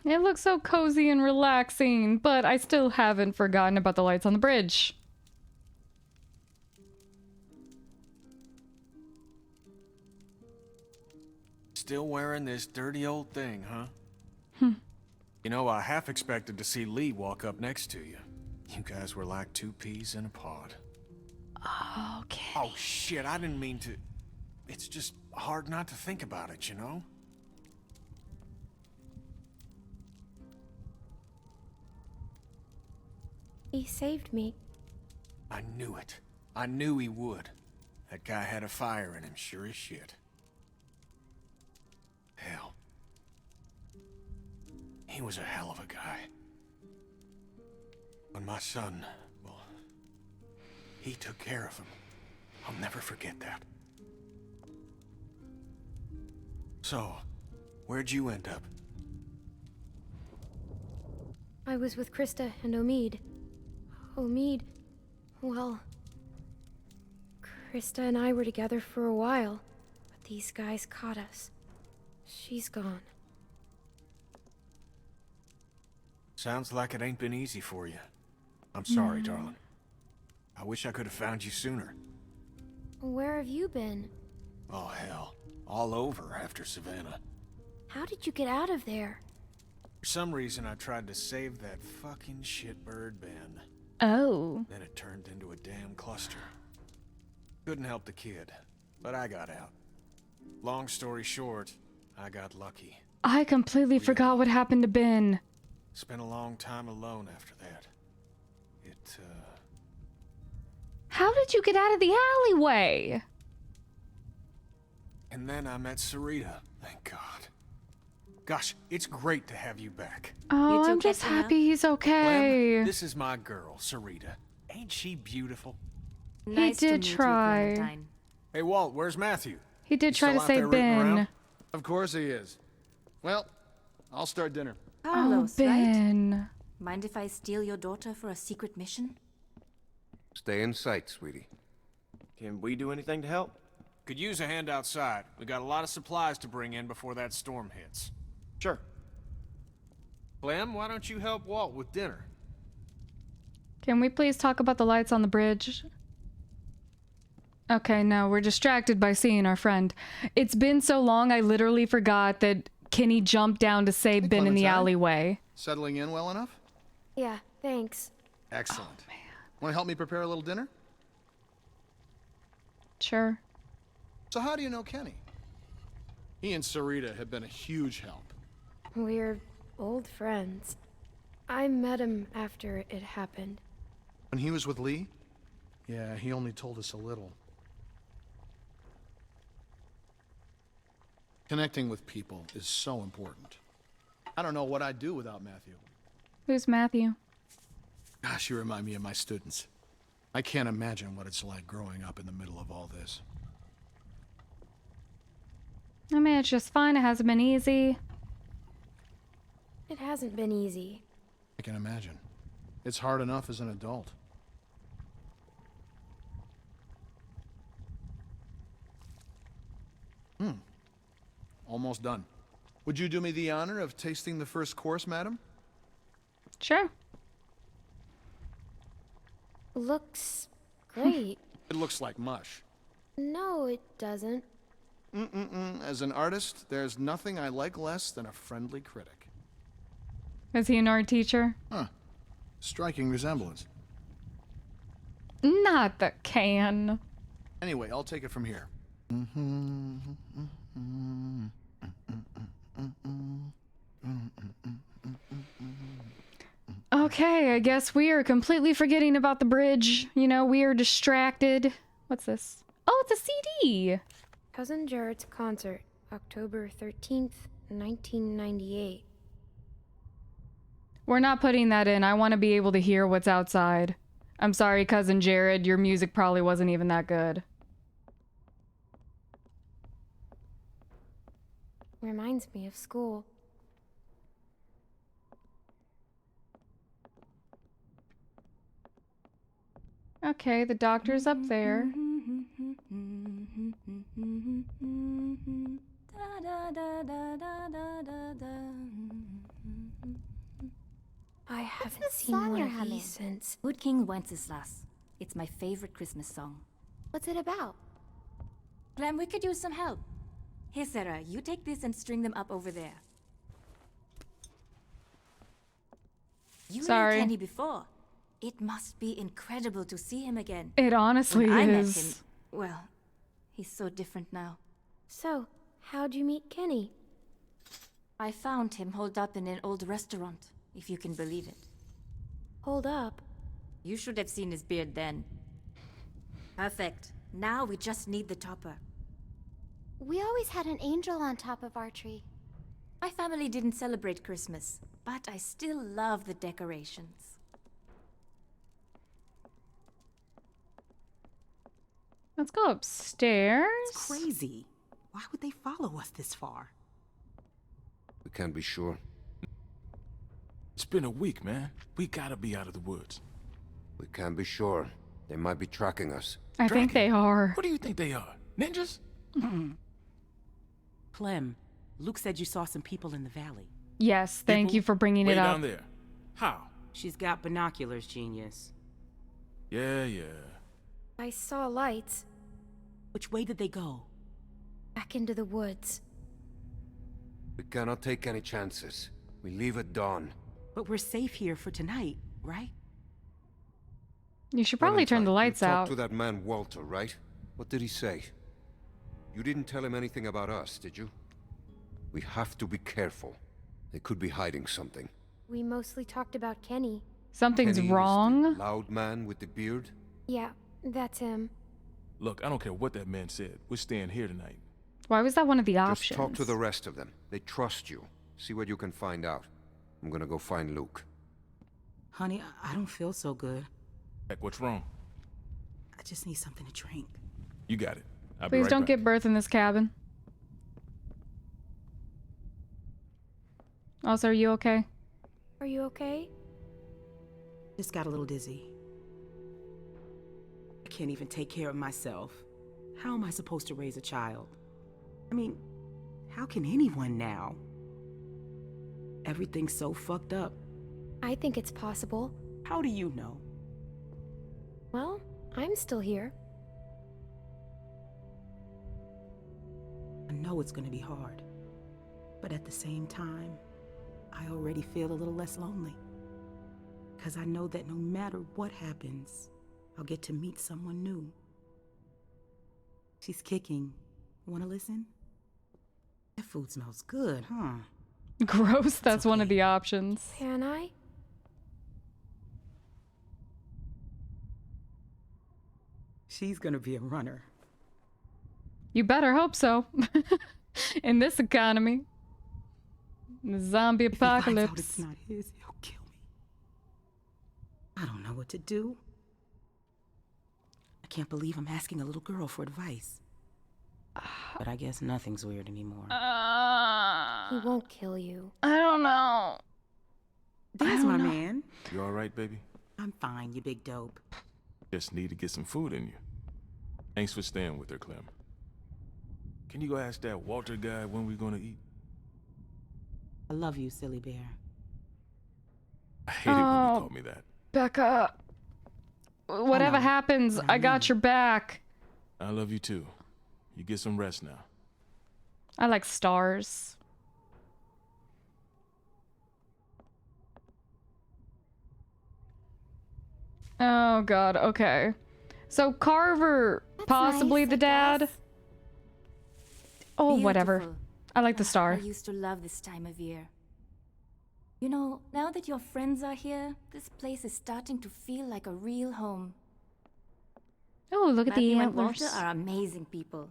S1: It looks so cozy and relaxing, but I still haven't forgotten about the lights on the bridge.
S13: Still wearing this dirty old thing, huh?
S8: You know, I half expected to see Lee walk up next to you. You guys were like two peas in a pod.
S1: Okay.
S8: Oh, shit, I didn't mean to... It's just hard not to think about it, you know?
S2: He saved me.
S8: I knew it. I knew he would. That guy had a fire in him, sure as shit. Hell. He was a hell of a guy. When my son, well, he took care of him. I'll never forget that. So, where'd you end up?
S2: I was with Krista and Omid. Omid, well... Krista and I were together for a while, but these guys caught us. She's gone.
S8: Sounds like it ain't been easy for you. I'm sorry, darling. I wish I could have found you sooner.
S2: Where have you been?
S8: Oh, hell. All over after Savannah.
S2: How did you get out of there?
S8: For some reason, I tried to save that fucking shitbird Ben.
S1: Oh.
S8: Then it turned into a damn cluster. Couldn't help the kid, but I got out. Long story short, I got lucky.
S1: I completely forgot what happened to Ben.
S8: Spent a long time alone after that.
S1: How did you get out of the alleyway?
S8: And then I met Sarita, thank God. Gosh, it's great to have you back.
S1: Oh, I'm just happy he's okay.
S8: Clem, this is my girl, Sarita. Ain't she beautiful?
S1: He did try.
S8: Hey, Walt, where's Matthew?
S1: He did try to
S8: Still out there
S1: save
S8: rooting
S1: Ben.
S8: around?
S12: Of course he is. Well, I'll start dinner.
S11: Carlos,
S1: Oh,
S11: right?
S1: Ben.
S11: Mind if I steal your daughter for a secret mission?
S4: Stay in sight, sweetie.
S8: Can we do anything to help? Could use a hand outside. We got a lot of supplies to bring in before that storm hits. Sure.
S13: Clem, why don't you help Walt with dinner?
S1: Can we please talk about the lights on the bridge? Okay, no, we're distracted by seeing our friend. It's been so long, I literally forgot that Kenny jumped down to say been in the
S12: Clementine.
S1: alleyway.
S12: Settling in well enough?
S2: Yeah, thanks.
S12: Excellent. Want to help me prepare a little dinner?
S1: Sure.
S12: So how do you know Kenny? He and Sarita have been a huge help.
S2: We're old friends. I met him after it happened.
S12: When he was with Lee? Yeah, he only told us a little. Connecting with people is so important. I don't know what I'd do without Matthew.
S1: Who's Matthew?
S12: Gosh, you remind me of my students. I can't imagine what it's like growing up in the middle of all this.
S1: I mean, it's just fine. It hasn't been easy.
S2: It hasn't been easy.
S12: I can imagine. It's hard enough as an adult. Almost done. Would you do me the honor of tasting the first course, madam?
S1: Sure.
S2: Looks great.
S12: It looks like mush.
S2: No, it doesn't.
S12: As an artist, there's nothing I like less than a friendly critic.
S1: Is he an art teacher?
S12: Huh. Striking resemblance.
S1: Not the can.
S12: Anyway, I'll take it from here.
S1: Okay, I guess we are completely forgetting about the bridge. You know, we are distracted. What's this? Oh, it's a CD!
S2: Cousin Jared's concert, October 13th, 1998.
S1: We're not putting that in. I want to be able to hear what's outside. I'm sorry, Cousin Jared. Your music probably wasn't even that good.
S2: Reminds me of school.
S1: Okay, the doctor's up there.
S2: I haven't
S6: this
S2: seen
S6: song
S2: one
S6: you're
S2: of
S6: humming?
S2: these since.
S11: Wood King Wenceslas. It's my favorite Christmas song.
S6: What's it about?
S11: Clem, we could use some help. Here, Sarah, you take this and string them up over there. You
S1: Sorry.
S11: knew Kenny before. It must be incredible to see him again.
S1: It honestly
S11: When I met
S1: is.
S11: him, well, he's so different now.
S2: So, how'd you meet Kenny?
S11: I found him holed up in an old restaurant, if you can believe it.
S2: Hold up.
S11: You should have seen his beard then. Perfect. Now we just need the topper.
S6: We always had an angel on top of our tree.
S11: My family didn't celebrate Christmas, but I still love the decorations.
S1: Let's go upstairs.
S5: It's crazy. Why would they follow us this far?
S4: We can't be sure.
S9: It's been a week, man. We gotta be out of the woods.
S4: We can't be sure. They might be tracking us.
S1: I think they are.
S9: What do you think they are? Ninjas?
S5: Clem, Luke said you saw some people in the valley.
S1: Yes, thank
S9: People
S1: you for bringing
S9: way
S1: it up.
S9: down there. How?
S5: She's got binoculars, genius.
S9: Yeah.
S2: I saw lights
S5: Which way did they go?
S2: back into the woods.
S4: We cannot take any chances. We leave at dawn.
S5: But we're safe here for tonight, right?
S1: You should probably turn the
S4: Clementine,
S1: lights
S4: you
S1: out.
S4: talked to that man Walter, right? What did he say? You didn't tell him anything about us, did you? We have to be careful. They could be hiding something.
S2: We mostly talked about Kenny.
S1: Something's
S4: Kenny is the
S1: wrong.
S4: loud man with the beard?
S2: Yeah, that's him.
S9: Look, I don't care what that man said. We're staying here tonight.
S1: Why was that one of the options?
S4: Just talk to the rest of them. They trust you. See what you can find out. I'm gonna go find Luke.
S5: Honey, I don't feel so good.
S9: Heck, what's wrong?
S5: I just need something to drink.
S9: You got it. I'll be
S1: Please
S9: right
S1: don't
S9: back.
S1: give birth in this cabin. Also, are you okay?
S2: Are you okay?
S5: Just got a little dizzy. I can't even take care of myself. How am I supposed to raise a child? I mean, how can anyone now? Everything's so fucked up.
S2: I think it's possible.
S5: How do you know?
S2: Well, I'm still here.
S5: I know it's gonna be hard. But at the same time, I already feel a little less lonely. Because I know that no matter what happens, I'll get to meet someone new. She's kicking. Wanna listen? That food smells good, huh?
S1: Gross, that's one of the options.
S2: Can I?
S5: She's gonna be a runner.
S1: You better hope so. In this economy. The zombie
S5: If he finds out
S1: apocalypse.
S5: it's not his, he'll kill me. I don't know what to do. I can't believe I'm asking a little girl for advice. But I guess nothing's weird anymore.
S2: He won't kill you.
S1: I don't know.
S5: There's my man.
S9: You all right, baby?
S5: I'm fine, you big dope.
S9: Just need to get some food in you. Thanks for staying with her, Clem. Can you go ask that Walter guy when we're gonna eat?
S5: I love you, silly bear.
S9: I hate it when you call me that.
S1: Becca. Whatever happens, I got your back.
S9: I love you too. You get some rest now.
S1: I like stars. Oh god, okay. So Carver, possibly
S11: nice,
S1: the dad? Oh, whatever.
S11: Beautiful.
S1: I like the
S11: I
S1: star.
S11: used to love this time of year. You know, now that your friends are here, this place is starting to feel like a real home.
S1: Oh, look at the
S11: Matthew and
S1: antlers.
S11: Walter are amazing people.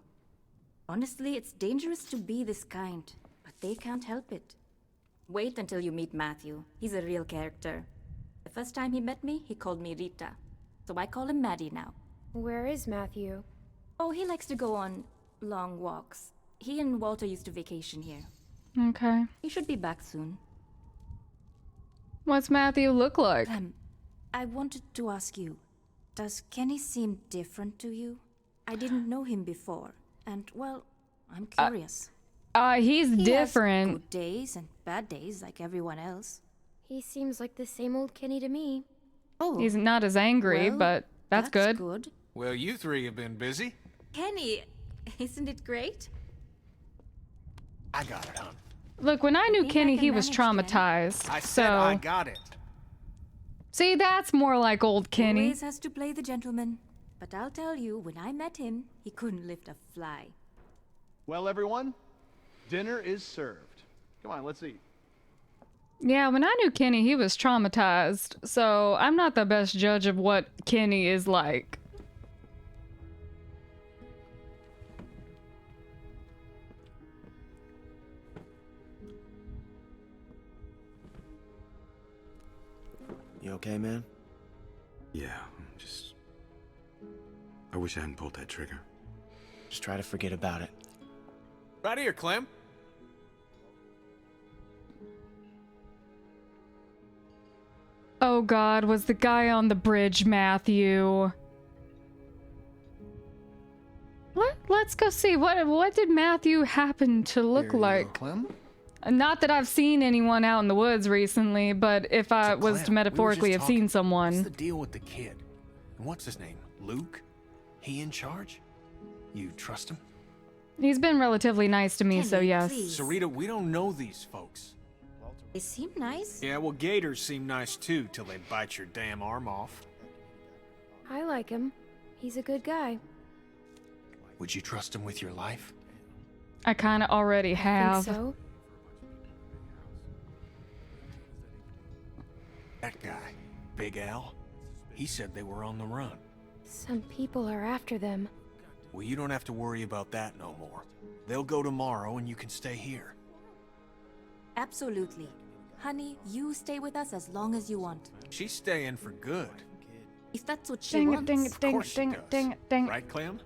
S11: Honestly, it's dangerous to be this kind, but they can't help it. Wait until you meet Matthew. He's a real character. The first time he met me, he called me Rita. So I call him Maddie now.
S2: Where is Matthew?
S11: Oh, he likes to go on long walks. He and Walter used to vacation here.
S1: Okay.
S11: He should be back soon.
S1: What's Matthew look like?
S11: I wanted to ask you, does Kenny seem different to you? I didn't know him before, and, well, I'm curious.
S1: He's
S11: He
S1: different.
S11: has good days and bad days like everyone else.
S2: He seems like the same old Kenny to me.
S11: Oh,
S1: He's not as angry,
S11: well,
S1: but that's good.
S11: good.
S13: Well, you three have been busy.
S11: Kenny, isn't it great?
S13: I got it, hon.
S1: Look, when I knew
S11: think I
S1: Kenny,
S11: can
S1: he was
S11: manage,
S1: traumatized.
S13: I
S1: so
S13: said I got it.
S1: see, that's more like old Kenny.
S11: Always has to play the gentleman. But I'll tell you, when I met him, he couldn't lift a fly.
S12: Well, everyone, dinner is served. Come on, let's eat.
S1: Yeah, when I knew Kenny, he was traumatized. So I'm not the best judge of what Kenny is like.
S8: You okay, man?
S3: Yeah, I wish I hadn't pulled that trigger.
S8: Just try to forget about it.
S13: Right here, Clem.
S1: Oh god, was the guy on the bridge Matthew? Let's go see. What did Matthew happen to look like?
S12: Clem?
S1: Not that I've seen anyone out in the woods recently, but if I was
S13: Clem,
S1: to metaphorically
S13: we were
S1: have
S13: just
S1: seen
S13: talking.
S1: someone.
S13: What's the deal with the kid? And what's his name? Luke? He in charge? You trust him?
S1: He's been relatively nice to me, so
S11: Kenny,
S1: yes.
S11: please.
S13: Sarita, we don't know these folks.
S11: They seem nice.
S13: Yeah, well, gators seem nice too till they bite your damn arm off.
S2: I like him. He's a good guy.
S13: Would you trust him with your life?
S1: I kind of already have.
S2: Think so?
S13: That guy, Big Al, he said they were on the run.
S2: Some people are after them.
S13: Well, you don't have to worry about that no more. They'll go tomorrow and you can stay here.
S11: Absolutely. Honey, you stay with us as long as you want.
S13: She's staying for good.
S11: If that's what she
S1: Dang it,
S11: wants.
S1: dang it,
S13: Of
S1: dang
S13: course
S1: it,
S13: she
S1: dang
S13: does.
S1: it, dang it, dang it.
S13: Right, Clem?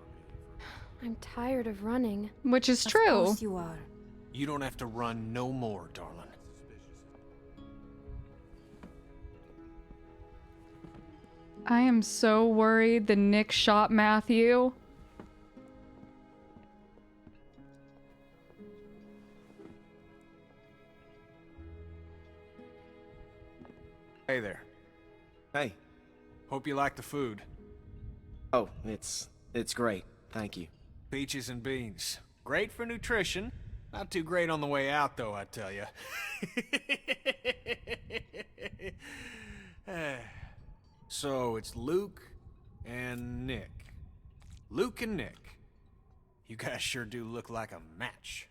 S2: I'm tired of running.
S1: Which is
S11: Of
S1: true.
S11: course you are.
S13: You don't have to run no more, darling.
S1: I am so worried the Nick shot Matthew.
S13: Hey there.
S8: Hey.
S13: Hope you like the food.
S8: Oh, it's great. Thank you.
S13: Peaches and beans. Great for nutrition. Not too great on the way out, though, I tell you. So, it's Luke and Nick. Luke and Nick. You guys sure do look like a match.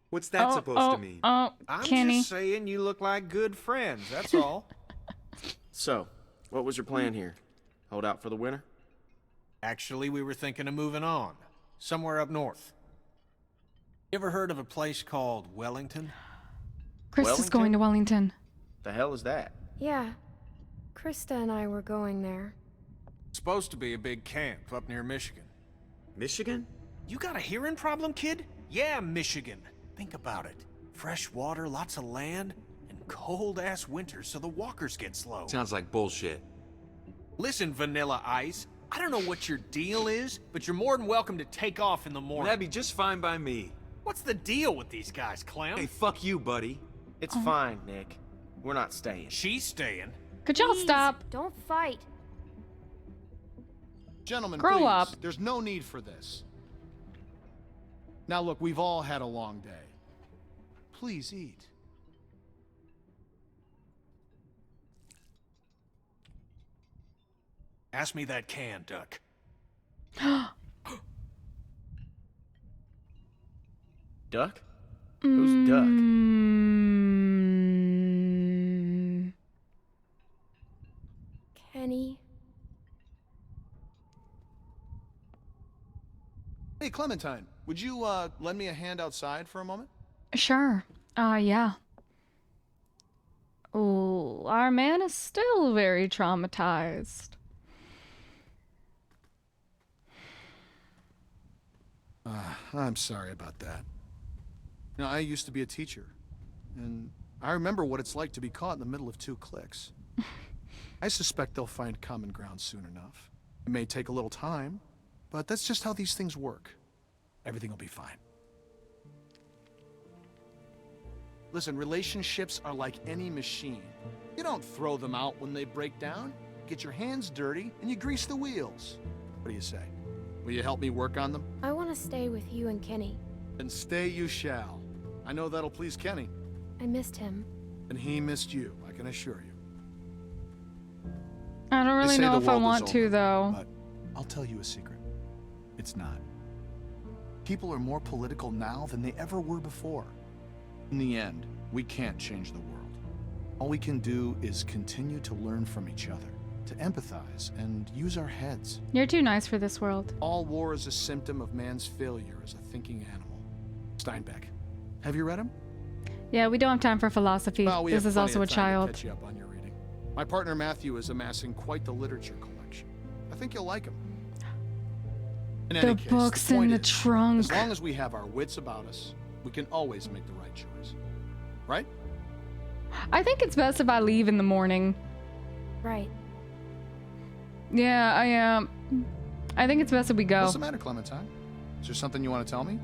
S3: What's that supposed to mean?
S13: I'm
S1: Kenny.
S13: just saying you look like good friends, that's all.
S8: So, what was your plan here? Hold out for the winter?
S13: Actually, we were thinking of moving on. Somewhere up north. You ever heard of a place called Wellington?
S1: Chris is going to Wellington.
S8: The hell is that?
S2: Yeah. Krista and I were going there.
S13: It's supposed to be a big camp up near Michigan.
S3: Michigan?
S13: You got a hearing problem, kid? Yeah, Michigan. Think about it. Fresh water, lots of land, and cold-ass winters so the walkers get slow.
S3: Sounds like bullshit.
S13: Listen, Vanilla Ice, I don't know what your deal is, but you're more than welcome to take off in the morning.
S3: That'd be just fine by me.
S13: What's the deal with these guys, Clem?
S3: Hey, fuck you, buddy.
S8: It's fine, Nick. We're not staying.
S13: She's staying.
S1: Could y'all
S2: Please,
S1: stop?
S2: Don't fight.
S12: Gentlemen,
S1: Grow
S12: please,
S1: up.
S12: there's no need for this. Now look, we've all had a long day. Please eat.
S13: Pass me that can, Duck.
S8: Duck? Who's Duck?
S2: Kenny.
S12: Hey, Clementine, would you lend me a hand outside for a moment?
S1: Sure. Yeah. Oh, our man is still very traumatized.
S12: I'm sorry about that. You know, I used to be a teacher, and I remember what it's like to be caught in the middle of two cliques. I suspect they'll find common ground soon enough. It may take a little time, but that's just how these things work. Everything will be fine. Listen, relationships are like any machine. You don't throw them out when they break down. Get your hands dirty, and you grease the wheels. What do you say? Will you help me work on them?
S2: I want to stay with you and Kenny.
S12: Then stay you shall. I know that'll please Kenny.
S2: I missed him.
S12: And he missed you, I can assure you.
S1: I don't
S12: They
S1: really
S12: say
S1: know
S12: the
S1: if I
S12: world is
S1: want to,
S12: over,
S1: though.
S12: But I'll tell you a secret. It's not. People are more political now than they ever were before. In the end, we can't change the world. All we can do is continue to learn from each other, to empathize, and use our heads.
S1: You're too nice for this world.
S12: All war is a symptom of man's failure as a thinking animal. Steinbeck. Have you read him?
S1: Yeah, we don't have time for philosophy.
S12: Well, we
S1: This
S12: have
S1: is
S12: plenty
S1: also a
S12: of time to
S1: child.
S12: catch you up on your reading. My partner Matthew is amassing quite the literature collection. I think you'll like him. In any
S1: The
S12: case,
S1: book's
S12: the
S1: in
S12: point
S1: the
S12: is,
S1: trunk.
S12: as long as we have our wits about us, we can always make the right choice. Right?
S1: I think it's best if I leave in the morning.
S2: Right.
S1: Yeah, I think it's best if we go.
S12: What's the matter, Clementine? Is there something you want to tell me?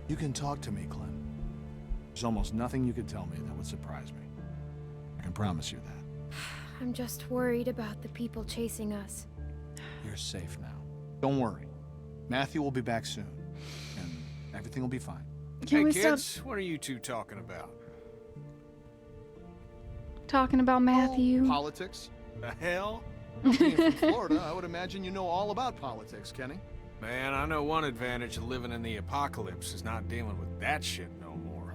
S12: You can talk to me, Clem. There's almost nothing you could tell me that would surprise me. I can promise you that.
S2: I'm just worried about the people chasing us.
S12: You're safe now. Don't worry. Matthew will be back soon, and everything will be fine.
S1: Can
S13: Hey
S1: we
S13: kids,
S1: stop
S13: what are you two talking about?
S1: talking about Matthew?
S12: Politics?
S13: The hell?
S12: Being from Florida, I would imagine you know all about politics, Kenny.
S13: Man, I know one advantage of living in the apocalypse is not dealing with that shit no more.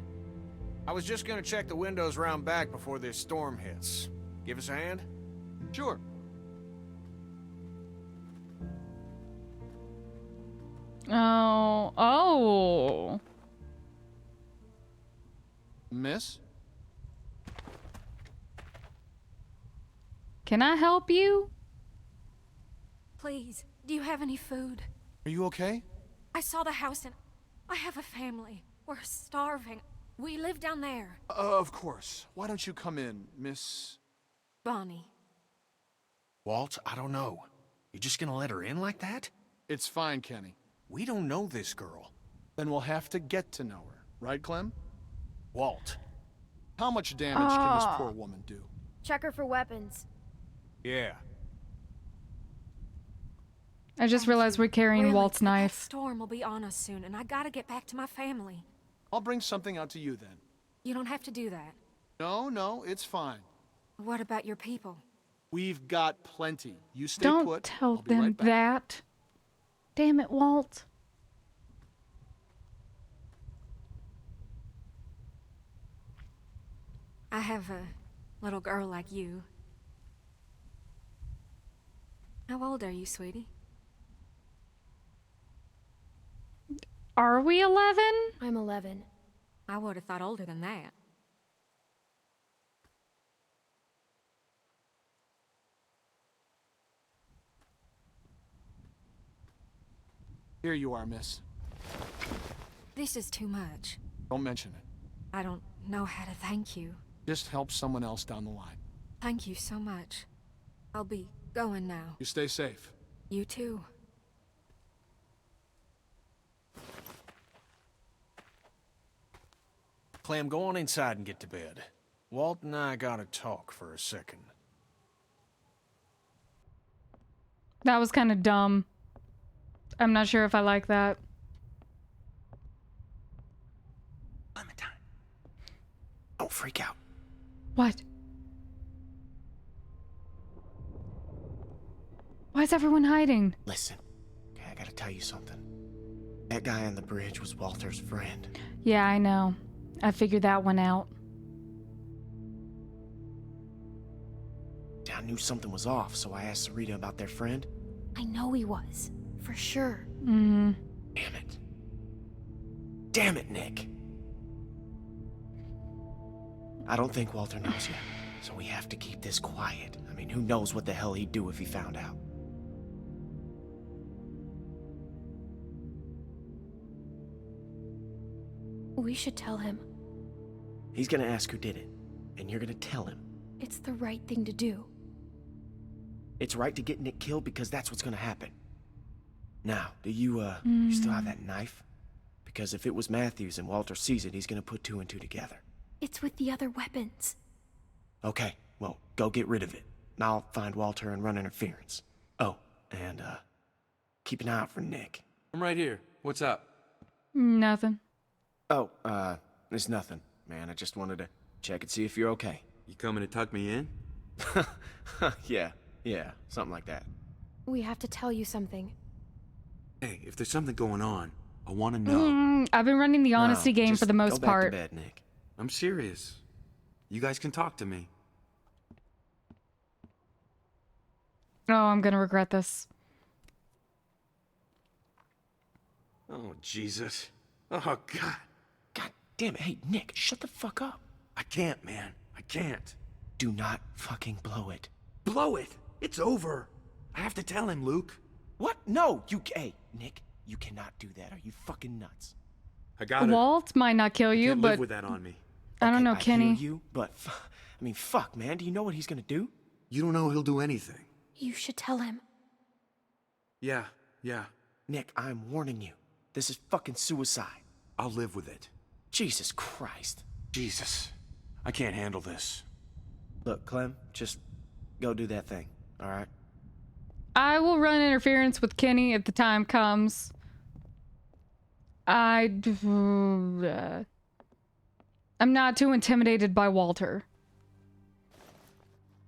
S13: I was just gonna check the windows round back before this storm hits. Give us a hand?
S12: Sure.
S1: Oh.
S12: Miss?
S1: Can I help you?
S14: Please, do you have any food?
S12: Are you okay?
S14: I saw the house and I have a family. We're starving. We live down there.
S12: Of course. Why don't you come in, Miss...
S14: Bonnie.
S13: Walt, I don't know. You just gonna let her in like that?
S12: It's fine, Kenny.
S13: We don't know this girl.
S12: Then we'll have to get to know her. Right, Clem?
S13: Walt,
S12: How much damage can this poor woman do?
S2: Check her for weapons.
S13: Yeah.
S1: I just realized we're carrying
S14: Really,
S1: Walt's
S14: but that
S1: knife.
S14: storm will be on us soon, and I gotta get back to my family.
S12: I'll bring something out to you then.
S14: You don't have to do that.
S12: No, it's fine.
S14: What about your people?
S12: We've got plenty. You stay
S1: Don't
S12: put.
S1: tell
S12: I'll be
S1: them
S12: right back.
S1: that. Damn it, Walt.
S14: I have a little girl like you. How old are you, sweetie?
S1: Are we 11?
S2: I'm 11.
S14: I would have thought older than that.
S12: Here you are, miss.
S14: This is too much.
S12: Don't mention it.
S14: I don't know how to thank you.
S12: Just help someone else down the line.
S14: Thank you so much. I'll be going now.
S12: You stay safe.
S14: You too.
S13: Clem, go on inside and get to bed. Walt and I gotta talk for a second.
S1: That was kind of dumb. I'm not sure if I like that.
S8: Clementine. Don't freak out.
S1: What? Why is everyone hiding?
S8: Listen, okay, I gotta tell you something. That guy on the bridge was Walter's friend.
S1: Yeah, I know. I figured that one out.
S8: I knew something was off, so I asked Sarita about their friend.
S2: I know he was. For sure.
S1: Mm-hmm.
S8: Damn it. Damn it, Nick. I don't think Walter knows yet, so we have to keep this quiet. I mean, who knows what the hell he'd do if he found out.
S2: We should tell him.
S8: He's gonna ask who did it, and you're gonna tell him.
S2: It's the right thing to do.
S8: It's right to get Nick killed because that's what's gonna happen. Now, do you still have that knife? Because if it was Matthew's and Walter sees it, he's gonna put two and two together.
S2: It's with the other weapons.
S8: Okay, well, go get rid of it. And I'll find Walter and run interference. Oh, and, keep an eye out for Nick.
S3: I'm right here. What's up?
S1: Nothing.
S8: Oh, it's nothing, man. I just wanted to check and see if you're okay.
S3: You coming to tuck me in?
S8: Yeah, something like that.
S2: We have to tell you something.
S3: Hey, if there's something going on, I want to know.
S1: I've been running the honesty game
S8: just
S1: for the most
S8: go back
S1: part.
S8: to bed, Nick.
S3: I'm serious. You guys can talk to me.
S1: Oh, I'm gonna regret this.
S3: Oh, Jesus. Oh, God.
S8: God damn it. Hey, Nick, shut the fuck up.
S3: I can't, man. I can't.
S8: Do not fucking blow it.
S3: Blow it. It's over. I have to tell him, Luke.
S8: What? No, hey, Nick, you cannot do that. Are you fucking nuts?
S3: I got it.
S1: Walt might not kill you,
S3: Can't
S1: but
S3: live with that on me.
S1: I don't know,
S8: I
S1: Kenny.
S8: hear you, but I mean, fuck, man. Do you know what he's gonna do?
S3: You don't know he'll do anything.
S2: You should tell him.
S3: Yeah.
S8: Nick, I'm warning you. This is fucking suicide.
S3: I'll live with it.
S8: Jesus Christ.
S3: Jesus. I can't handle this.
S8: Look, Clem, just go do that thing, all right?
S1: I will run interference with Kenny if the time comes. I'm not too intimidated by Walter.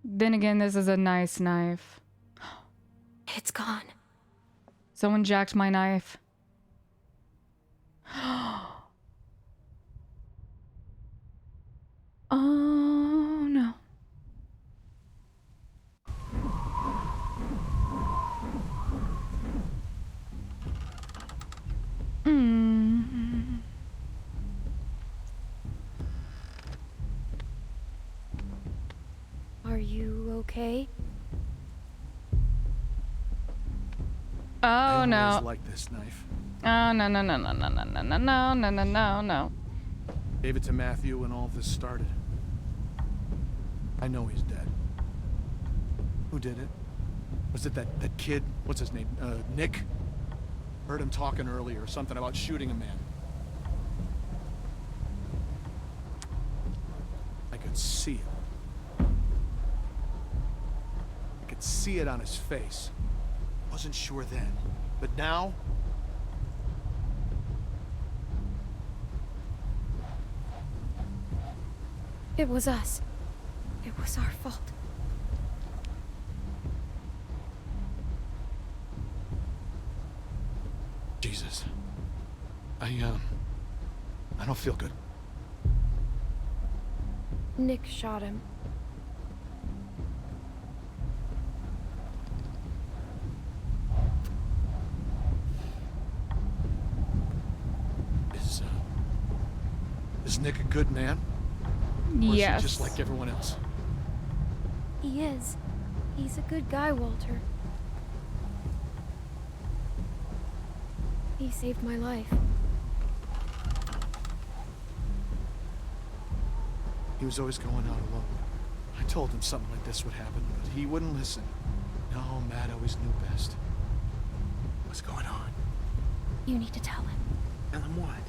S1: Then again, this is a nice knife.
S2: It's gone.
S1: Someone jacked my knife. Oh no.
S2: Are you okay?
S1: Oh no.
S12: I always like this knife.
S1: Oh no.
S12: Gave it to Matthew when all this started. I know he's dead. Who did it? Was it that kid? What's his name? Nick? Heard him talking earlier, something about shooting a man. could see it. I could see it on his face. Wasn't sure then, but now...
S2: It was us. It was our fault.
S12: Jesus. I don't feel good.
S2: Nick shot him.
S12: Is Nick a good man? Or
S1: Yes.
S12: is he just like everyone else?
S2: He is. He's a good guy, Walter. He saved my life.
S12: He was always going out alone. I told him something like this would happen, but he wouldn't listen. No, Matt always knew best. What's going on?
S2: You need to tell him.
S12: Tell him what?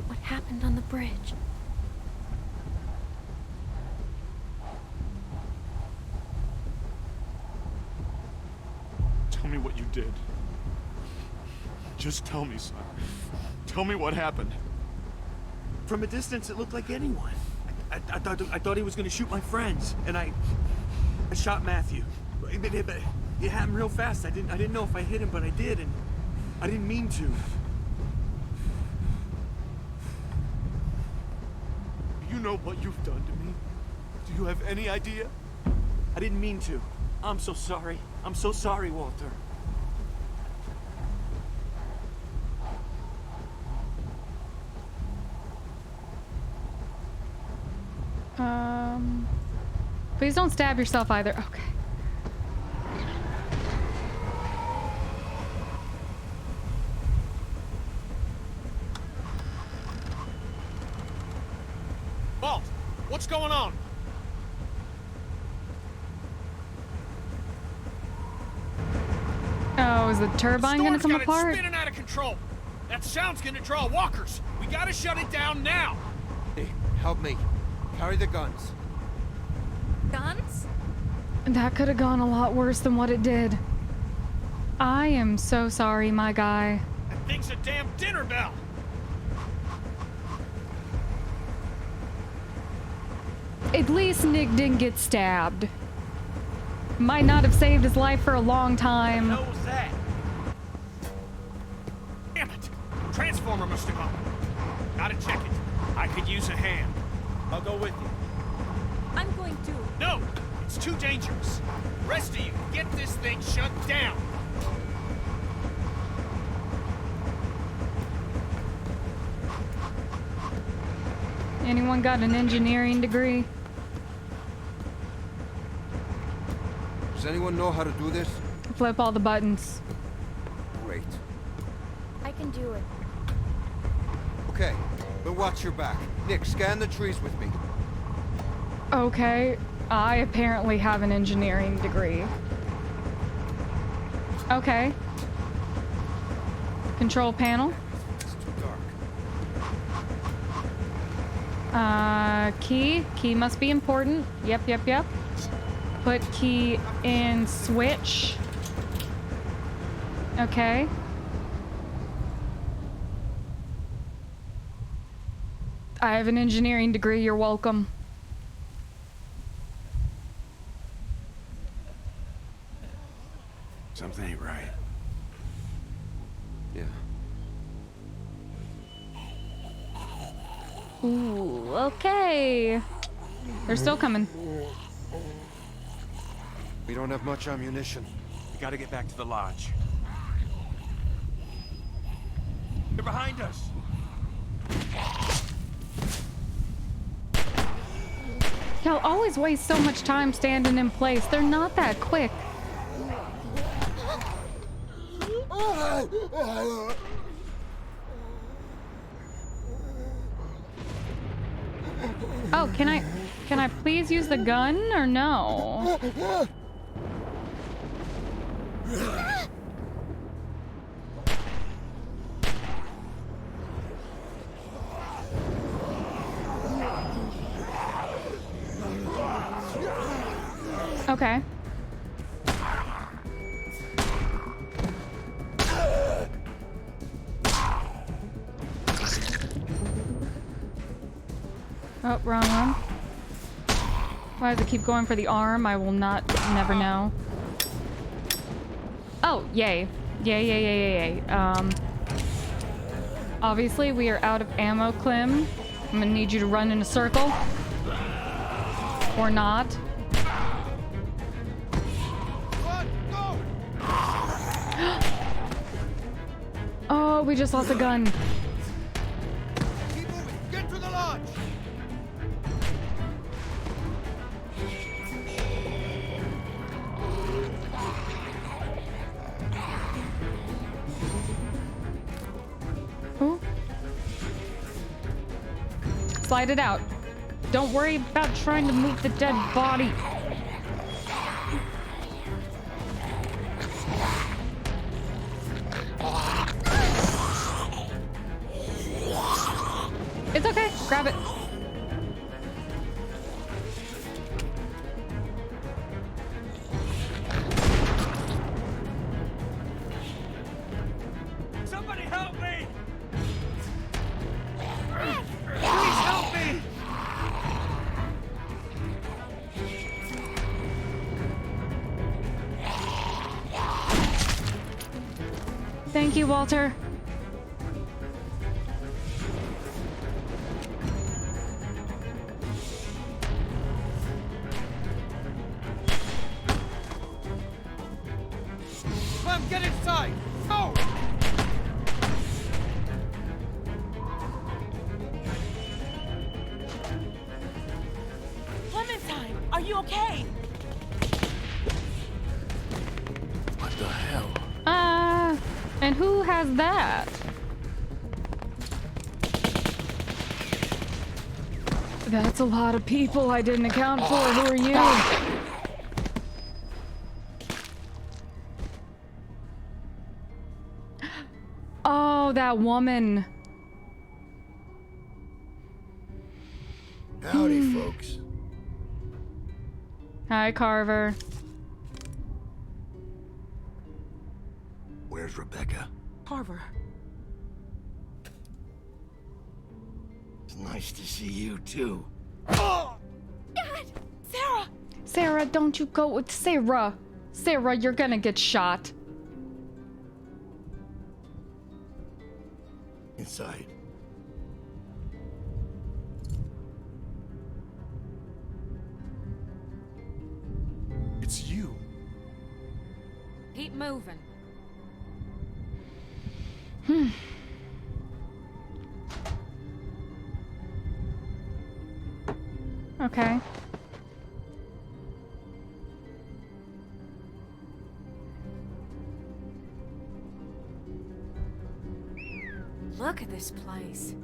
S2: What happened on the bridge.
S9: Tell me what you did. Just tell me, son. Tell me what happened.
S15: From a distance, it looked like anyone. I thought he was gonna shoot my friends, and I shot Matthew. But it happened real fast. I didn't know if I hit him, but I did, and I didn't mean to.
S9: You know what you've done to me? Do you have any idea?
S15: I didn't mean to. I'm so sorry. I'm so sorry, Walter.
S1: Please don't stab yourself either. Okay.
S13: Walt, what's going on?
S1: Oh, is the turbine gonna come
S13: Storm's got
S1: apart?
S13: it spinning out of control. That sound's gonna draw walkers. We gotta shut it down now.
S4: Hey, help me. Carry the guns.
S14: Guns?
S1: That could have gone a lot worse than what it did. I am so sorry, my guy.
S13: That thing's a damn dinner bell.
S1: At least Nick didn't get stabbed. Might not have saved his life for a long time.
S15: What the hell was that?
S13: Damn it! Transformer must have gone. Gotta check it. I could use a hand.
S15: I'll go with you.
S14: I'm going to.
S13: No! It's too dangerous. Rest of you, get this thing shut down.
S1: Anyone got an engineering degree?
S4: Does anyone know how to do this?
S1: Flip all the buttons.
S4: Great.
S2: I can do it.
S4: Okay, but watch your back. Nick, scan the trees with me.
S1: Okay, I apparently have an engineering degree. Okay. Control panel.
S4: It's too dark.
S1: Key. Key must be important. Yep. Put key in switch. Okay. I have an engineering degree, you're welcome.
S3: Something ain't right.
S4: Yeah.
S1: Ooh, okay. They're still coming.
S4: We don't have much ammunition.
S15: We gotta get back to the lodge. They're behind us.
S1: Y'all always waste so much time standing in place. They're not that quick. Oh, can I please use the gun or no? Okay. Oh, wrong one. Why does it keep going for the arm? I will never know. Oh, yay. Yay, yay, yay, yay, yay. Obviously, we are out of ammo, Clem. I'm gonna need you to run in a circle. Or not. Oh, we just lost a gun.
S15: Keep moving. Get to the lodge.
S1: Ooh. Slide it out. Don't worry about trying to move the dead body. It's okay. Grab it.
S15: Somebody help me! Please help me!
S1: Thank you, Walter.
S15: Clem, get inside! Go!
S5: Clementine, are you okay?
S9: What the hell?
S1: And who has that? That's a lot of people I didn't account for. Who are you? Oh, that woman.
S7: Howdy, folks.
S1: Hi, Carver.
S7: Where's Rebecca?
S5: Carver.
S7: It's nice to see you, too.
S14: Dad! Sarah!
S1: Sarah, don't you go with Sarah. Sarah, you're gonna get shot.
S7: Inside.
S12: It's you.
S14: Keep moving.
S1: Okay.
S14: Look at this place.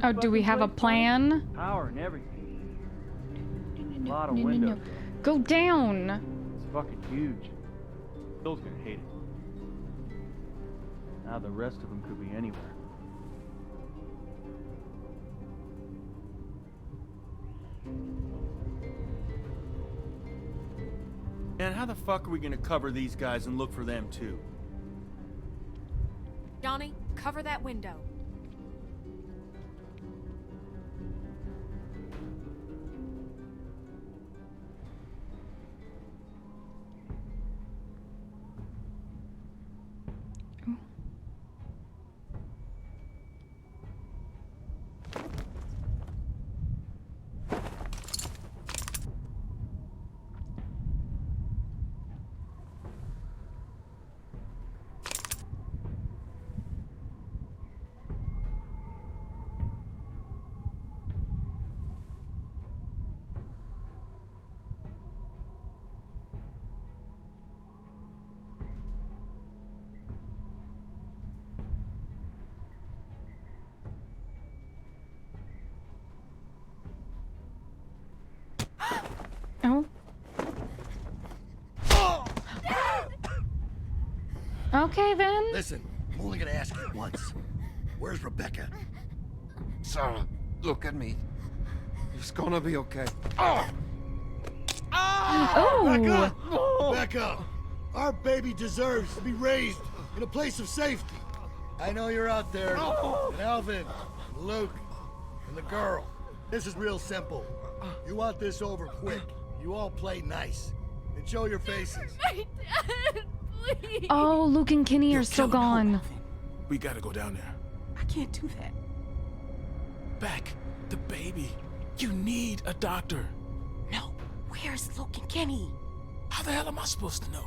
S1: Oh, do we have a plan?
S16: Power and everything. A lot of windows.
S1: Go down.
S16: It's fucking huge. Bill's gonna hate it. Now the rest of them could be anywhere.
S15: Man, how the fuck are we gonna cover these guys and look for them too?
S14: Johnny, cover that window.
S1: Okay, then.
S7: Listen, I'm only gonna ask you once. Where's Rebecca?
S4: Sarah, look at me. It's gonna be okay.
S1: Oh!
S7: Rebecca! Rebecca! Our baby deserves to be raised in a place of safety. I know you're out there. And Alvin, and Luke, and the girl. This is real simple. You want this over quick. You all play nice. And show your faces.
S14: My dad, please.
S1: Oh, Luke and Kenny are still gone.
S9: We gotta go down there.
S5: I can't do that.
S9: Beck, the baby. You need a doctor.
S5: No. Where's Luke and Kenny?
S9: How the hell am I supposed to know?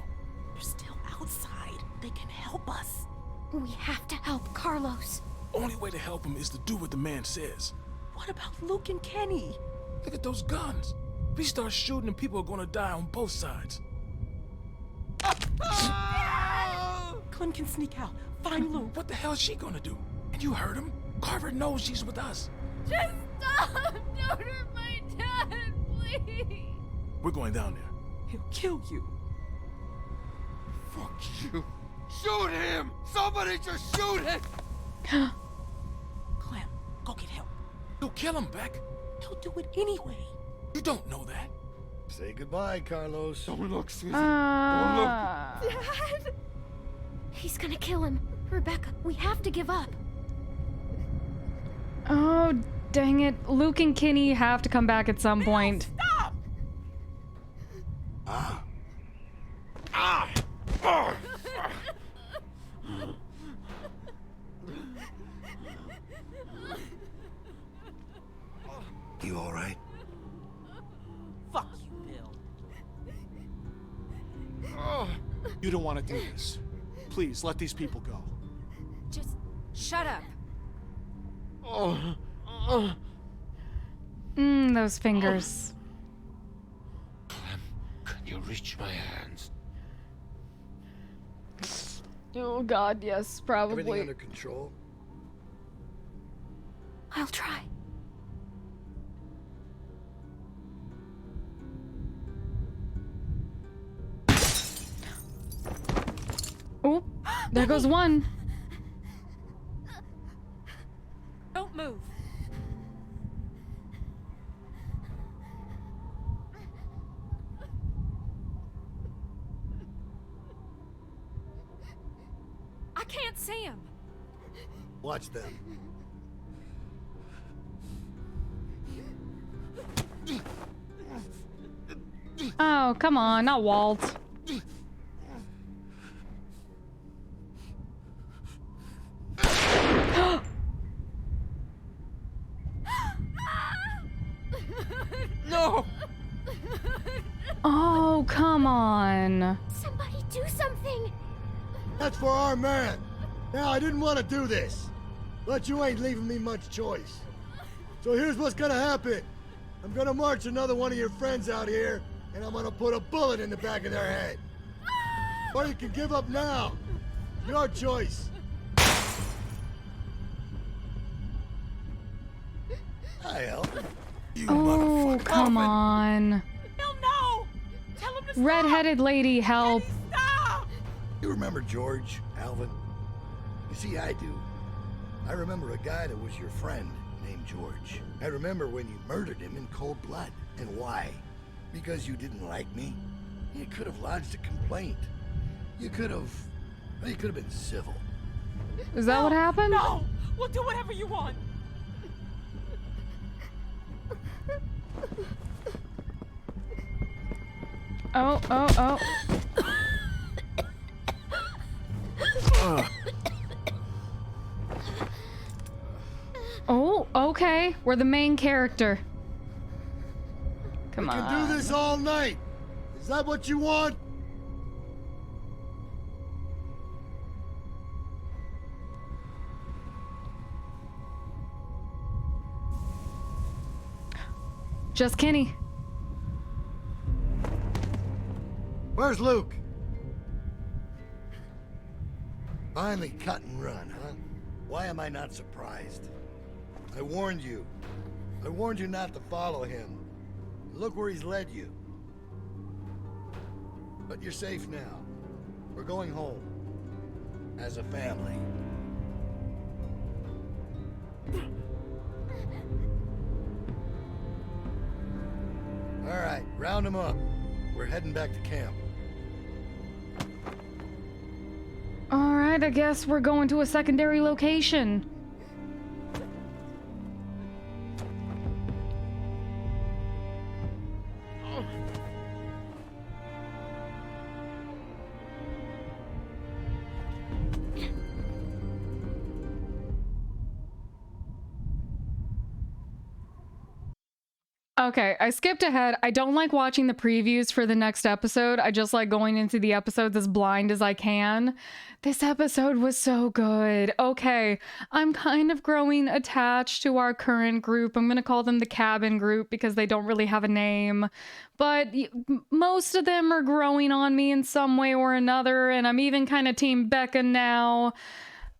S5: They're still outside. They can help us.
S2: We have to help Carlos.
S9: Only way to help him is to do what the man says.
S5: What about Luke and Kenny?
S9: Look at those guns. If we start shooting and people are gonna die on both sides.
S5: Clem can sneak out. Find Luke.
S9: What the hell is she gonna do? And you heard him? Carver knows she's with us.
S14: Just stop! Don't hurt my dad, please!
S9: We're going down there.
S5: He'll kill you.
S4: Fuck you. Shoot him! Somebody just shoot him!
S5: Clem, go get help.
S9: You'll kill him, Beck.
S5: He'll do it anyway.
S9: You don't know that.
S7: Say goodbye, Carlos.
S4: Don't look, Susan.
S2: Dad! He's gonna kill him. Rebecca, we have to give up.
S1: Oh, dang it. Luke and Kenny have to come back at some point.
S5: Stop!
S7: You all right?
S5: Fuck you, Bill.
S12: You don't want to do this. Please, let these people go.
S14: Just shut up.
S1: Those fingers.
S4: Clem, can you reach my hands?
S1: Oh God, yes, probably.
S7: Everything under control?
S2: I'll try.
S1: Oh, there goes one.
S14: Don't move. I can't see him.
S7: Watch them.
S1: Oh, come on, not Walt.
S4: No!
S1: Oh, come on.
S2: Somebody do something!
S7: That's for our man. Now, I didn't want to do this, but you ain't leaving me much choice. So here's what's gonna happen. I'm gonna march another one of your friends out here, and I'm gonna put a bullet in the back of their head. Or you can give up now. Your choice. Hi, Elton.
S1: Oh, come on.
S5: Bill, no! Tell him to stop!
S1: Red-headed lady, help.
S5: Stop!
S7: You remember George, Alvin? You see, I do. I remember a guy that was your friend named George. I remember when you murdered him in cold blood. And why? Because you didn't like me? You could have lodged a complaint. You could have been civil.
S1: Is that what happened?
S5: No! We'll do whatever you want.
S1: Oh. Oh, okay. We're the main character. Come
S7: We
S1: on.
S7: can do this all night. Is that what you want?
S1: Just Kenny.
S7: Where's Luke? Finally cut and run, huh? Why am I not surprised? I warned you. I warned you not to follow him. Look where he's led you. But you're safe now. We're going home. as a family. All right, round them up. We're heading back to camp.
S1: All right, I guess we're going to a secondary location. Okay, I skipped ahead. I don't like watching the previews for the next episode. I just like going into the episodes as blind as I can. This episode was so good. Okay, I'm kind of growing attached to our current group. I'm going to call them the cabin group because they don't really have a name. But most of them are growing on me in some way or another, and I'm even kind of Team Becca now.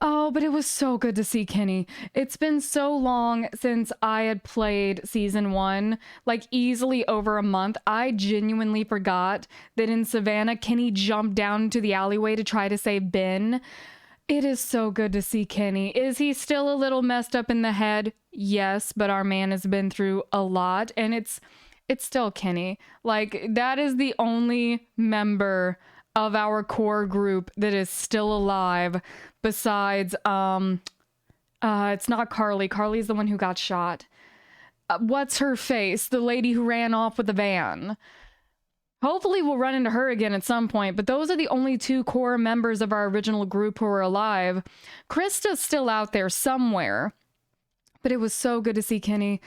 S1: Oh, but it was so good to see Kenny. It's been so long since I had played season 1, like easily over a month. I genuinely forgot that in Savannah, Kenny jumped down into the alleyway to try to save Ben. It is so good to see Kenny. Is he still a little messed up in the head? Yes, but our man has been through a lot, and it's still Kenny. Like, that is the only member of our core group that is still alive. Besides, it's not Carly. Carly's the one who got shot. What's her face? The lady who ran off with the van. Hopefully we'll run into her again at some point, but those are the only 2 core members of our original group who are alive. Krista's still out there somewhere. But it was so good to see Kenny.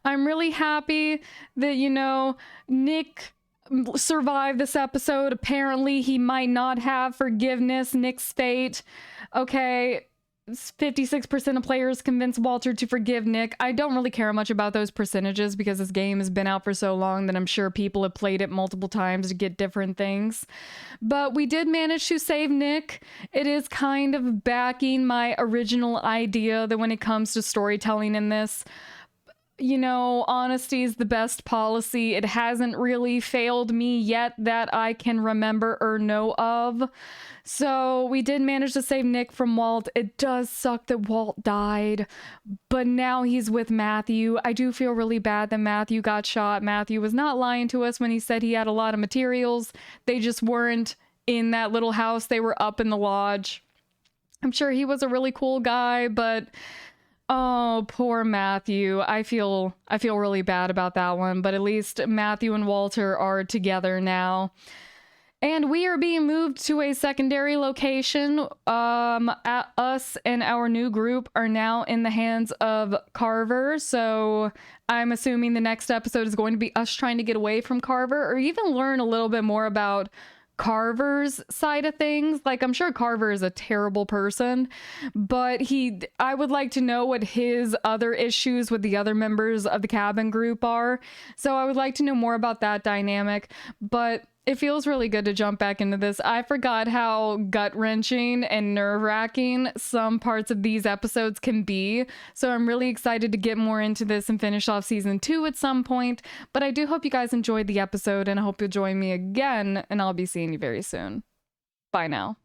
S1: I'm really happy that, you know, Nick survived this episode. Apparently he might not have forgiveness. Nick's fate. Okay, 56% of players convinced Walter to forgive Nick. I don't really care much about those percentages because this game has been out for so long that I'm sure people have played it multiple times to get different things. But we did manage to save Nick. It is kind of backing my original idea that when it comes to storytelling in this, you know, honesty is the best policy. It hasn't really failed me yet that I can remember or know of. So we did manage to save Nick from Walt. It does suck that Walt died, but now he's with Matthew. I do feel really bad that Matthew got shot. Matthew was not lying to us when he said he had a lot of materials. They just weren't in that little house. They were up in the lodge. I'm sure he was a really cool guy, but oh, poor Matthew. I feel really bad about that one, but at least Matthew and Walter are together now. And we are being moved to a secondary location. Us and our new group are now in the hands of Carver. So I'm assuming the next episode is going to be us trying to get away from Carver or even learn a little bit more about Carver's side of things. Like, I'm sure Carver is a terrible person, but I would like to know what his other issues with the other members of the cabin group are. So I would like to know more about that dynamic, but it feels really good to jump back into this. I forgot how gut-wrenching and nerve-wracking some parts of these episodes can be. So I'm really excited to get more into this and finish off season 2 at some point. But I do hope you guys enjoyed the episode, and I hope you'll join me again, and I'll be seeing you very soon. Bye now.